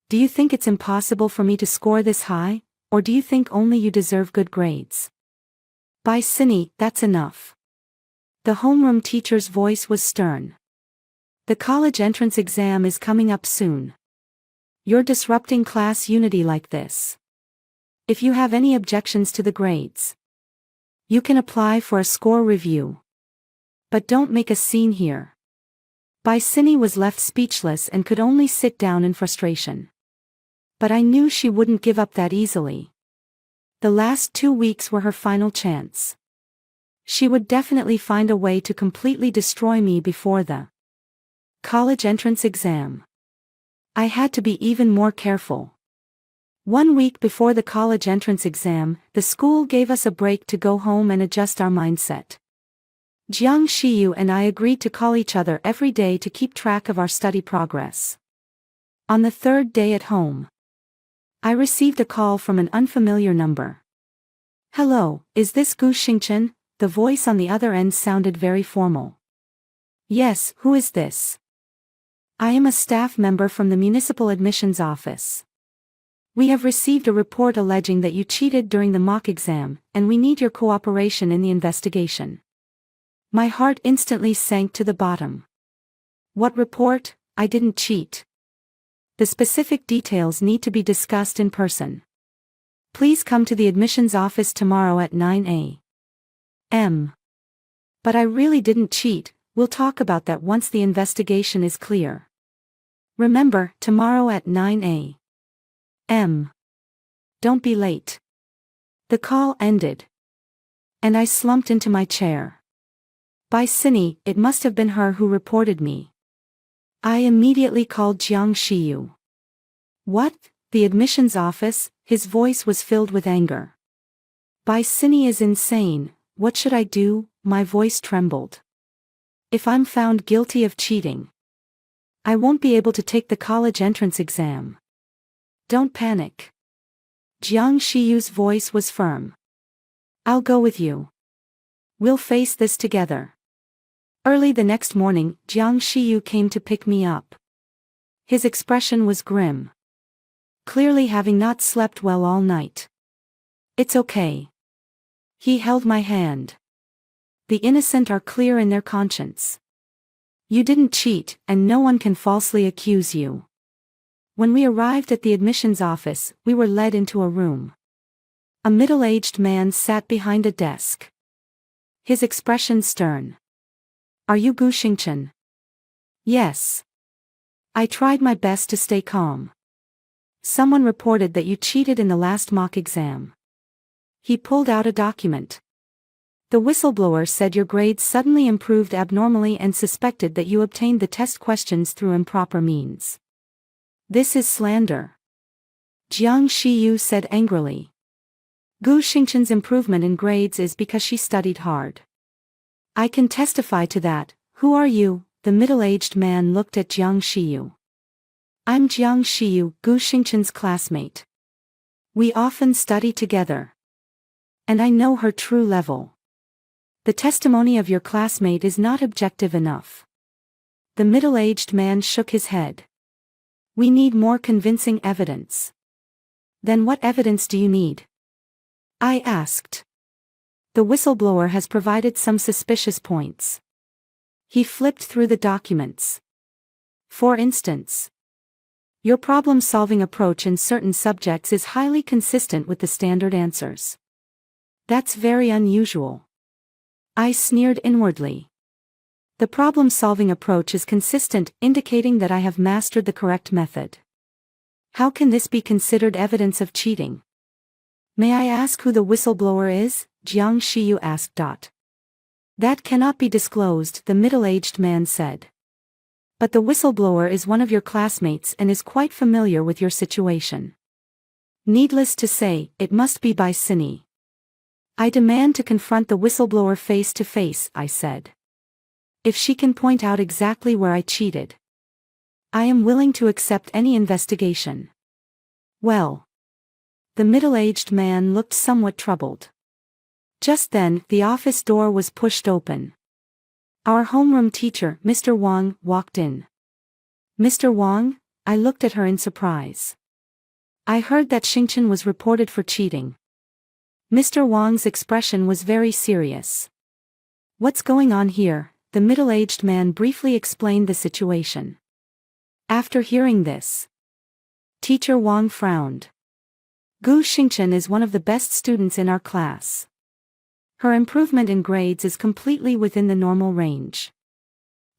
[SPEAKER 1] Do you think it's impossible for me to score this high, or do you think only you deserve good grades? By Cindy, that's enough. The homeroom teacher's voice was stern. The college entrance exam is coming up soon. You're disrupting class unity like this. If you have any objections to the grades, you can apply for a score review. But don't make a scene here. By Cindy was left speechless and could only sit down in frustration. But I knew she wouldn't give up that easily. The last 2 weeks were her final chance. She would definitely find a way to completely destroy me before the college entrance exam. I had to be even more careful. 1 week before the college entrance exam, the school gave us a break to go home and adjust our mindset. Jiang Shiyu and I agreed to call each other every day to keep track of our study progress. On the 3rd day at home, I received a call from an unfamiliar number. Hello, is this Gu Xingchen? The voice on the other end sounded very formal. Yes, who is this? I am a staff member from the municipal admissions office. We have received a report alleging that you cheated during the mock exam, and we need your cooperation in the investigation. My heart instantly sank to the bottom. What report? I didn't cheat. The specific details need to be discussed in person. Please come to the admissions office tomorrow at 9 a.m. But I really didn't cheat, we'll talk about that once the investigation is clear. Remember, tomorrow at 9 a.m. Don't be late. The call ended. And I slumped into my chair. By Cindy, it must have been her who reported me. I immediately called Jiang Shiyu. What? The admissions office? His voice was filled with anger. By Cindy is insane, what should I do? My voice trembled. If I'm found guilty of cheating, I won't be able to take the college entrance exam. Don't panic. Jiang Shiyu's voice was firm. I'll go with you. We'll face this together. Early the next morning, Jiang Shiyu came to pick me up. His expression was grim. Clearly having not slept well all night. It's okay. He held my hand. The innocent are clear in their conscience. You didn't cheat, and no one can falsely accuse you. When we arrived at the admissions office, we were led into a room. A middle-aged man sat behind a desk. His expression stern. Are you Gu Xingchen? Yes. I tried my best to stay calm. Someone reported that you cheated in the last mock exam. He pulled out a document. The whistleblower said your grades suddenly improved abnormally and suspected that you obtained the test questions through improper means. This is slander. Jiang Shiyu said angrily. Gu Xingchen's improvement in grades is because she studied hard. I can testify to that. Who are you? The middle-aged man looked at Jiang Shiyu. I'm Jiang Shiyu, Gu Xingchen's classmate. We often study together. And I know her true level. The testimony of your classmate is not objective enough. The middle-aged man shook his head. We need more convincing evidence. Then what evidence do you need? I asked. The whistleblower has provided some suspicious points. He flipped through the documents. For instance, Your problem-solving approach in certain subjects is highly consistent with the standard answers. That's very unusual. I sneered inwardly. The problem-solving approach is consistent, indicating that I have mastered the correct method. How can this be considered evidence of cheating? May I ask who the whistleblower is? Jiang Shiyu asked. That cannot be disclosed, the middle-aged man said. But the whistleblower is one of your classmates and is quite familiar with your situation. Needless to say, it must be by Cindy. I demand to confront the whistleblower face to face, I said. If she can point out exactly where I cheated, I am willing to accept any investigation. Well. The middle-aged man looked somewhat troubled. Just then, the office door was pushed open. Our homeroom teacher, Mr. Wang, walked in. Mr. Wang? I looked at her in surprise. I heard that Xingchen was reported for cheating. Mr. Wang's expression was very serious. What's going on here? The middle-aged man briefly explained the situation. After hearing this, Teacher Wang frowned. Gu Xingchen is one of the best students in our class. Her improvement in grades is completely within the normal range.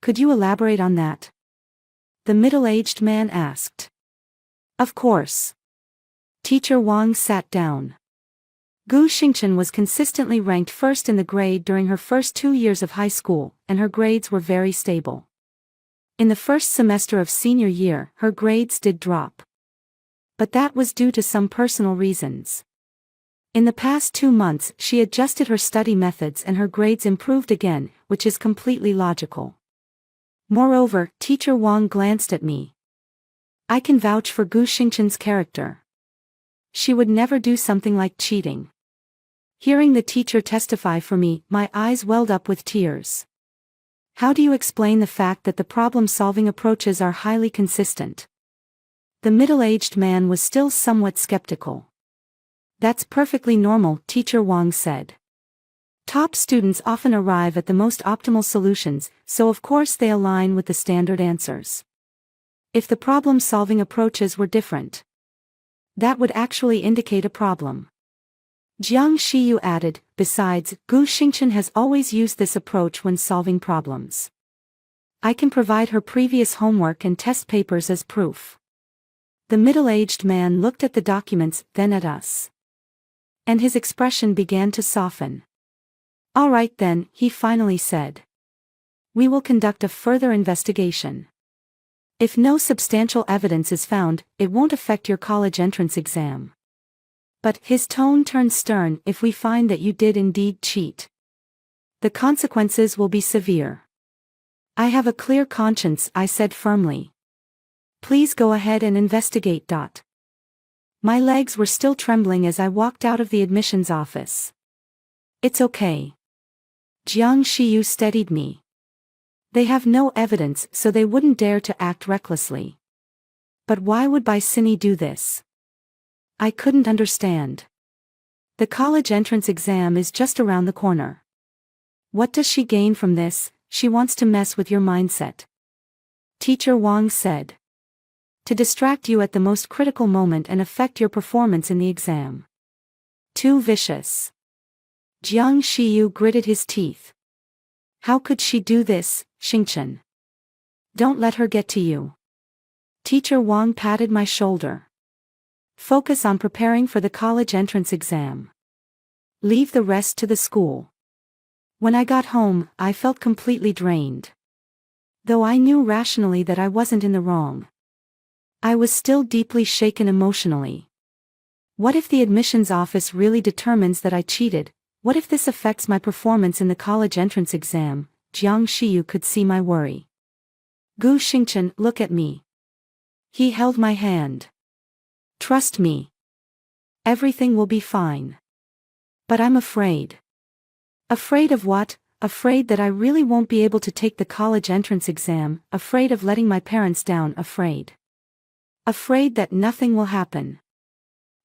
[SPEAKER 1] Could you elaborate on that? The middle-aged man asked. Of course. Teacher Wang sat down. Gu Xingchen was consistently ranked first in the grade during her first 2 years of high school, and her grades were very stable. In the first semester of senior year, her grades did drop. But that was due to some personal reasons. In the past 2 months, she adjusted her study methods and her grades improved again, which is completely logical. Moreover, Teacher Wang glanced at me. I can vouch for Gu Xingchen's character. She would never do something like cheating. Hearing the teacher testify for me, my eyes welled up with tears. How do you explain the fact that the problem-solving approaches are highly consistent? The middle-aged man was still somewhat skeptical. That's perfectly normal, Teacher Wang said. Top students often arrive at the most optimal solutions, so of course they align with the standard answers. If the problem-solving approaches were different, that would actually indicate a problem. Jiang Shiyu added, besides, Gu Xingchen has always used this approach when solving problems. I can provide her previous homework and test papers as proof. The middle-aged man looked at the documents, then at us. And his expression began to soften. All right then, he finally said. We will conduct a further investigation. If no substantial evidence is found, it won't affect your college entrance exam. But his tone turned stern. If we find that you did indeed cheat, the consequences will be severe. I have a clear conscience, I said firmly. Please go ahead and investigate. My legs were still trembling as I walked out of the admissions office. It's okay. Jiang Shiyu steadied me. They have no evidence, so they wouldn't dare to act recklessly. But why would Baisini do this? I couldn't understand. The college entrance exam is just around the corner. What does she gain from this? She wants to mess with your mindset. Teacher Wang said. To distract you at the most critical moment and affect your performance in the exam. Too vicious. Jiang Shiyu gritted his teeth. How could she do this, Xingchen? Don't let her get to you. Teacher Wang patted my shoulder. Focus on preparing for the college entrance exam. Leave the rest to the school. When I got home, I felt completely drained. Though I knew rationally that I wasn't in the wrong, I was still deeply shaken emotionally. What if the admissions office really determines that I cheated? What if this affects my performance in the college entrance exam? Jiang Shiyu could see my worry. Gu Xingchen, look at me. He held my hand. Trust me. Everything will be fine. But I'm afraid. Afraid of what? Afraid that I really won't be able to take the college entrance exam, afraid of letting my parents down, afraid. Afraid that nothing will happen.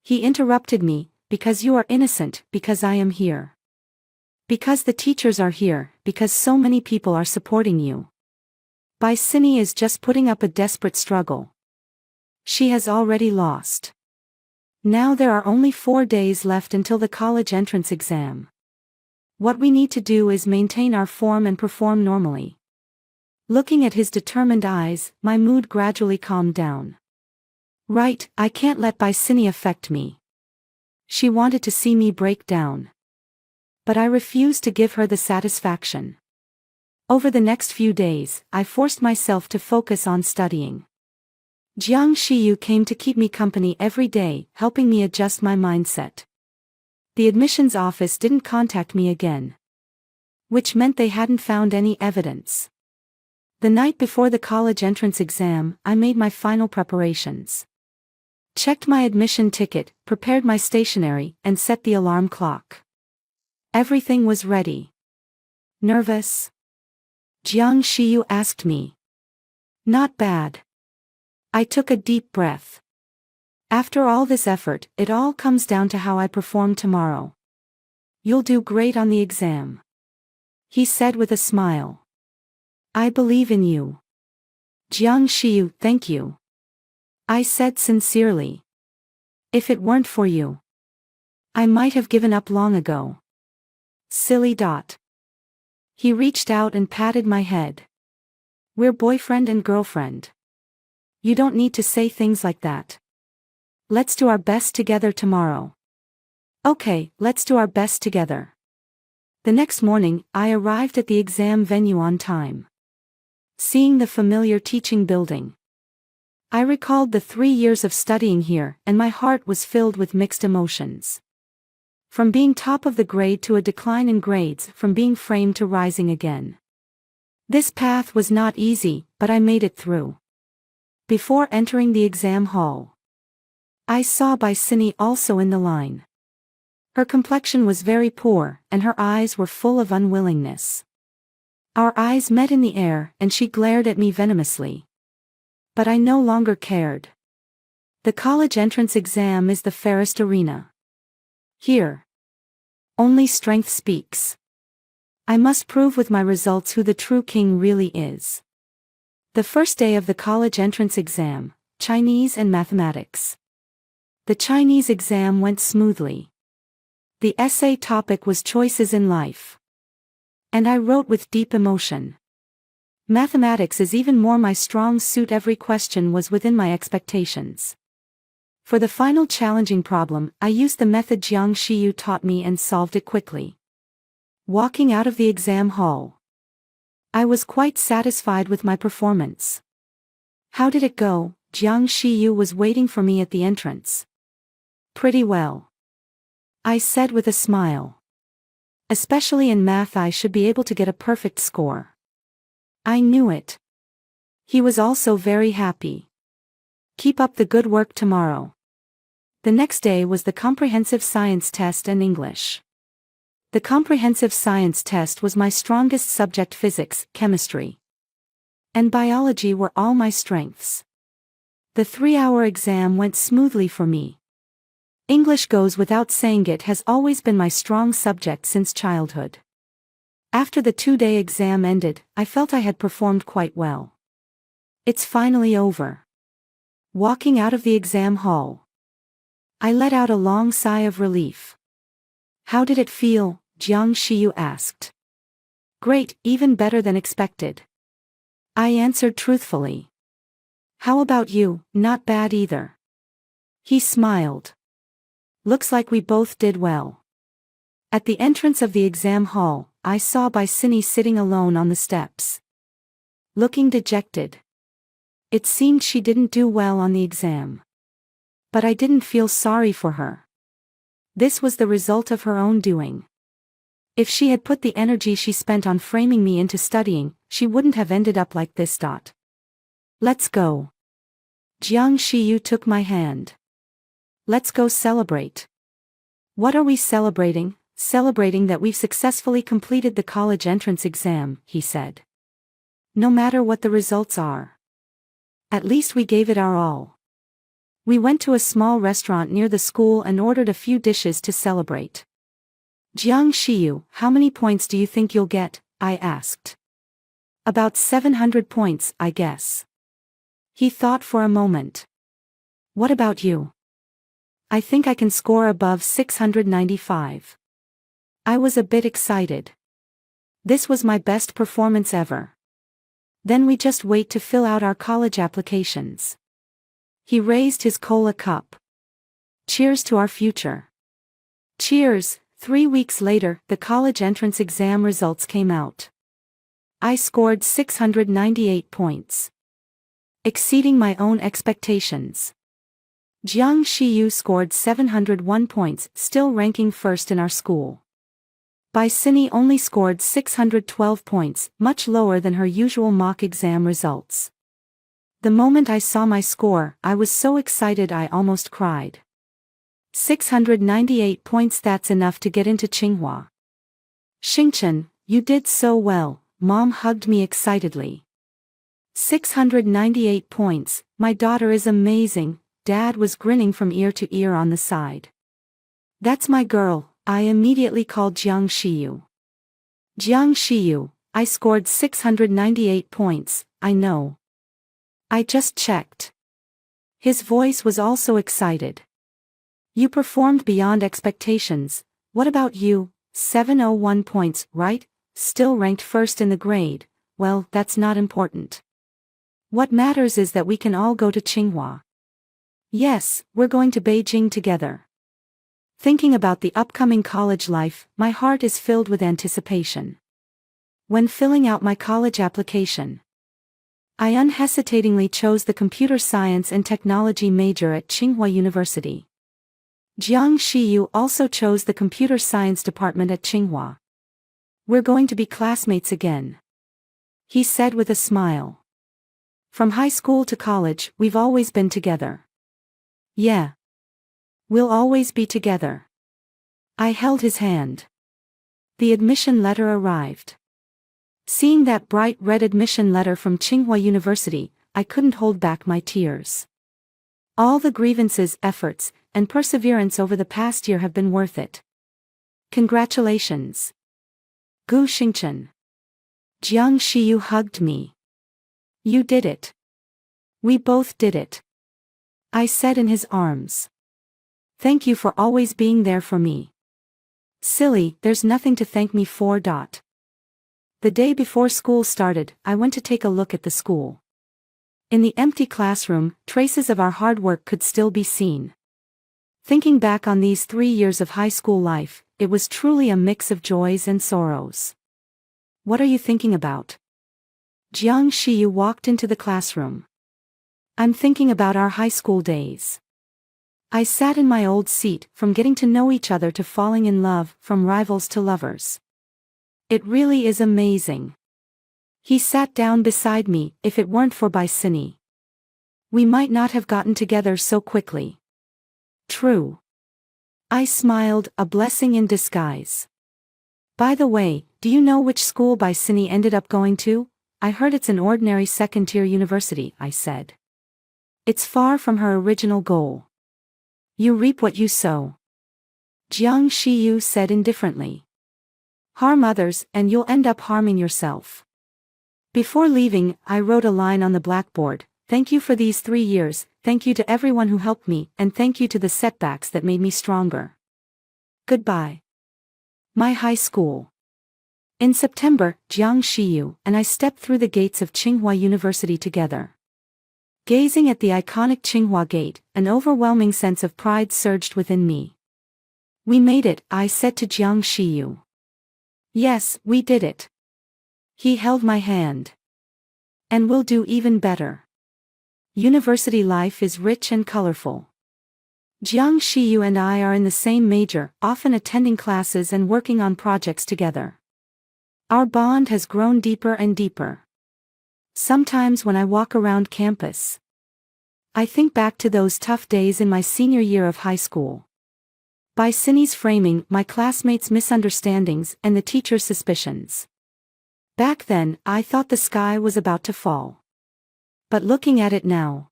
[SPEAKER 1] He interrupted me, because you are innocent, because I am here. Because the teachers are here, because so many people are supporting you. Baisini is just putting up a desperate struggle. She has already lost. Now there are only 4 days left until the college entrance exam. What we need to do is maintain our form and perform normally. Looking at his determined eyes, my mood gradually calmed down. Right, I can't let Bicini affect me. She wanted to see me break down. But I refused to give her the satisfaction. Over the next few days, I forced myself to focus on studying. Jiang Shiyu came to keep me company every day, helping me adjust my mindset. The admissions office didn't contact me again. Which meant they hadn't found any evidence. The night before the college entrance exam, I made my final preparations. Checked my admission ticket, prepared my stationery, and set the alarm clock. Everything was ready. Nervous? Jiang Shiyu asked me. Not bad. I took a deep breath. After all this effort, it all comes down to how I perform tomorrow. You'll do great on the exam, he said with a smile. I believe in you. Jiang Shiyu, thank you, I said sincerely. If it weren't for you, I might have given up long ago. Silly dot. He reached out and patted my head. We're boyfriend and girlfriend. You don't need to say things like that. Let's do our best together tomorrow. Okay, let's do our best together. The next morning, I arrived at the exam venue on time. Seeing the familiar teaching building, I recalled the 3 years of studying here, and my heart was filled with mixed emotions. From being top of the grade to a decline in grades, from being framed to rising again. This path was not easy, but I made it through. Before entering the exam hall, I saw Bicini also in the line. Her complexion was very poor, and her eyes were full of unwillingness. Our eyes met in the air, and she glared at me venomously. But I no longer cared. The college entrance exam is the fairest arena. Here, only strength speaks. I must prove with my results who the true king really is. The first day of the college entrance exam, Chinese and mathematics. The Chinese exam went smoothly. The essay topic was choices in life. And I wrote with deep emotion. Mathematics is even more my strong suit. Every question was within my expectations. For the final challenging problem, I used the method Jiang Shiyu taught me and solved it quickly. Walking out of the exam hall, I was quite satisfied with my performance. How did it go? Jiang Shiyu was waiting for me at the entrance. Pretty well, I said with a smile. Especially in math, I should be able to get a perfect score. I knew it. He was also very happy. Keep up the good work tomorrow. The next day was the comprehensive science test and English. The comprehensive science test was my strongest subject. Physics, chemistry, and biology were all my strengths. The 3-hour exam went smoothly for me. English goes without saying, it has always been my strong subject since childhood. After the 2-day exam ended, I felt I had performed quite well. It's finally over. Walking out of the exam hall, I let out a long sigh of relief. How did it feel? Jiang Shiyu asked. Great, even better than expected, I answered truthfully. How about you? Not bad either. He smiled. Looks like we both did well. At the entrance of the exam hall, I saw Bicini sitting alone on the steps, looking dejected. It seemed she didn't do well on the exam. But I didn't feel sorry for her. This was the result of her own doing. If she had put the energy she spent on framing me into studying, she wouldn't have ended up like this. Let's go. Jiang Shiyu took my hand. Let's go celebrate. What are we celebrating? Celebrating that we've successfully completed the college entrance exam, he said. No matter what the results are. At least we gave it our all. We went to a small restaurant near the school and ordered a few dishes to celebrate. Jiang Shiyu, how many points do you think you'll get? I asked. About 700 points, I guess. He thought for a moment. What about you? I think I can score above 695. I was a bit excited. This was my best performance ever. Then we just wait to fill out our college applications. He raised his cola cup. Cheers to our future. Cheers. 3 weeks later, the college entrance exam results came out. I scored 698 points. Exceeding my own expectations. Jiang Shiyu scored 701 points, still ranking first in our school. Bai Sini only scored 612 points, much lower than her usual mock exam results. The moment I saw my score, I was so excited I almost cried. 698 points, that's enough to get into Tsinghua. Xingchen, you did so well, Mom hugged me excitedly. 698 points, my daughter is amazing, Dad was grinning from ear to ear on the side. That's my girl, I immediately called Jiang Shiyu. Jiang Shiyu, I scored 698 points, I know. I just checked. His voice was also excited. You performed beyond expectations, what about you? 701 points, right? Still ranked first in the grade, well, that's not important. What matters is that we can all go to Tsinghua. Yes, we're going to Beijing together. Thinking about the upcoming college life, my heart is filled with anticipation. When filling out my college application, I unhesitatingly chose the computer science and technology major at Tsinghua University. Jiang Shiyu also chose the computer science department at Tsinghua. We're going to be classmates again, he said with a smile. From high school to college, we've always been together. Yeah. We'll always be together. I held his hand. The admission letter arrived. Seeing that bright red admission letter from Tsinghua University, I couldn't hold back my tears. All the grievances, efforts, and perseverance over the past year have been worth it. Congratulations. Gu Xingchen. Jiang Shiyu hugged me. You did it. We both did it. I said in his arms. Thank you for always being there for me. Silly, there's nothing to thank me for. The day before school started, I went to take a look at the school. In the empty classroom, traces of our hard work could still be seen. Thinking back on these 3 years of high school life, it was truly a mix of joys and sorrows. What are you thinking about? Jiang Shiyu walked into the classroom. I'm thinking about our high school days. I sat in my old seat, from getting to know each other to falling in love, from rivals to lovers. It really is amazing. He sat down beside me. If it weren't for Bai Sini, we might not have gotten together so quickly. True. I smiled, a blessing in disguise. By the way, do you know which school Bai Sini ended up going to? I heard it's an ordinary second-tier university, I said. It's far from her original goal. You reap what you sow. Jiang Shiyu said indifferently. Harm others, and you'll end up harming yourself. Before leaving, I wrote a line on the blackboard. Thank you for these 3 years, thank you to everyone who helped me, and thank you to the setbacks that made me stronger. Goodbye. My high school. In September, Jiang Shiyu and I stepped through the gates of Tsinghua University together. Gazing at the iconic Tsinghua Gate, an overwhelming sense of pride surged within me. We made it, I said to Jiang Shiyu. Yes, we did it. He held my hand. And we'll do even better. University life is rich and colorful. Jiang Shiyu and I are in the same major, often attending classes and working on projects together. Our bond has grown deeper and deeper. Sometimes when I walk around campus, I think back to those tough days in my senior year of high school. By Sini's framing, my classmates' misunderstandings, and the teacher's suspicions. Back then, I thought the sky was about to fall. But looking at it now,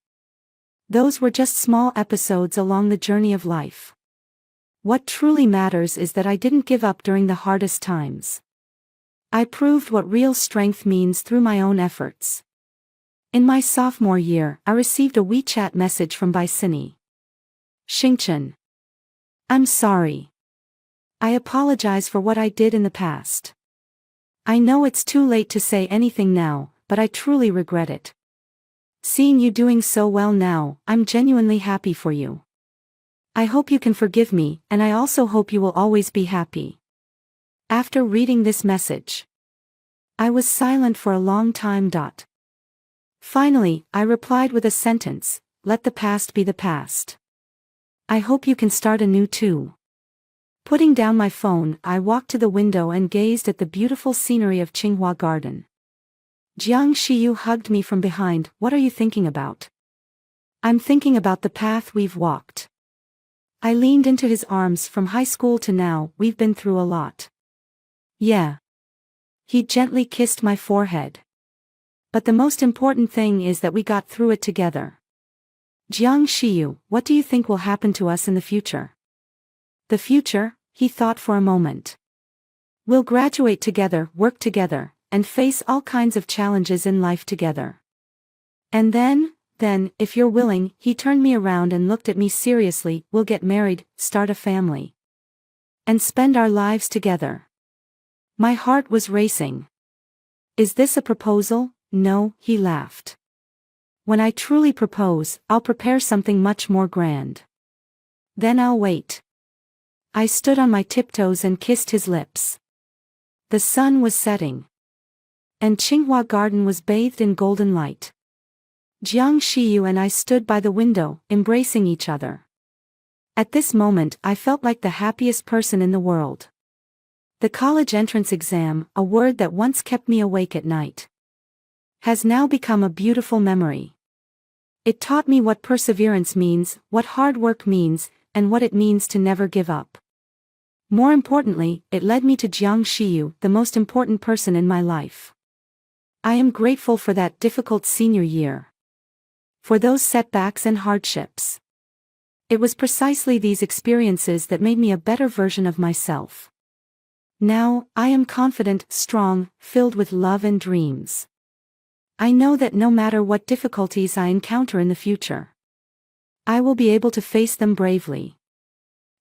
[SPEAKER 1] those were just small episodes along the journey of life. What truly matters is that I didn't give up during the hardest times. I proved what real strength means through my own efforts. In my sophomore year, I received a WeChat message from Bai Sini. Xingchen. I'm sorry. I apologize for what I did in the past. I know it's too late to say anything now, but I truly regret it. Seeing you doing so well now, I'm genuinely happy for you. I hope you can forgive me, and I also hope you will always be happy. After reading this message, I was silent for a long time. Finally, I replied with a sentence, let the past be the past. I hope you can start anew too. Putting down my phone, I walked to the window and gazed at the beautiful scenery of Qinghua Garden. Jiang Shiyu hugged me from behind. What are you thinking about? I'm thinking about the path we've walked. I leaned into his arms. From high school to now, we've been through a lot. Yeah. He gently kissed my forehead. But the most important thing is that we got through it together. Jiang Shiyu, what do you think will happen to us in the future? The future, he thought for a moment. We'll graduate together, work together, and face all kinds of challenges in life together. And then, if you're willing, he turned me around and looked at me seriously, we'll get married, start a family. And spend our lives together. My heart was racing. Is this a proposal? No, he laughed. When I truly propose, I'll prepare something much more grand. Then I'll wait. I stood on my tiptoes and kissed his lips. The sun was setting. And Qinghua Garden was bathed in golden light. Jiang Shiyu and I stood by the window, embracing each other. At this moment, I felt like the happiest person in the world. The college entrance exam, a word that once kept me awake at night, has now become a beautiful memory. It taught me what perseverance means, what hard work means, and what it means to never give up. More importantly, it led me to Jiang Shiyu, the most important person in my life. I am grateful for that difficult senior year. For those setbacks and hardships. It was precisely these experiences that made me a better version of myself. Now, I am confident, strong, filled with love and dreams. I know that no matter what difficulties I encounter in the future, I will be able to face them bravely.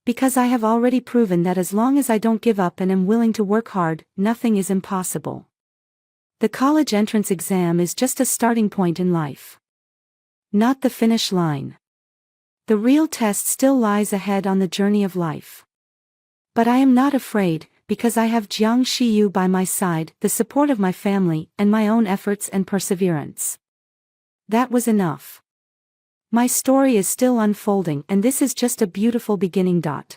[SPEAKER 1] Because I have already proven that as long as I don't give up and am willing to work hard, nothing is impossible. The college entrance exam is just a starting point in life. Not the finish line. The real test still lies ahead on the journey of life. But I am not afraid, because I have Jiang Shiyu by my side, the support of my family, and my own efforts and perseverance. That was enough. My story is still unfolding, and this is just a beautiful beginning.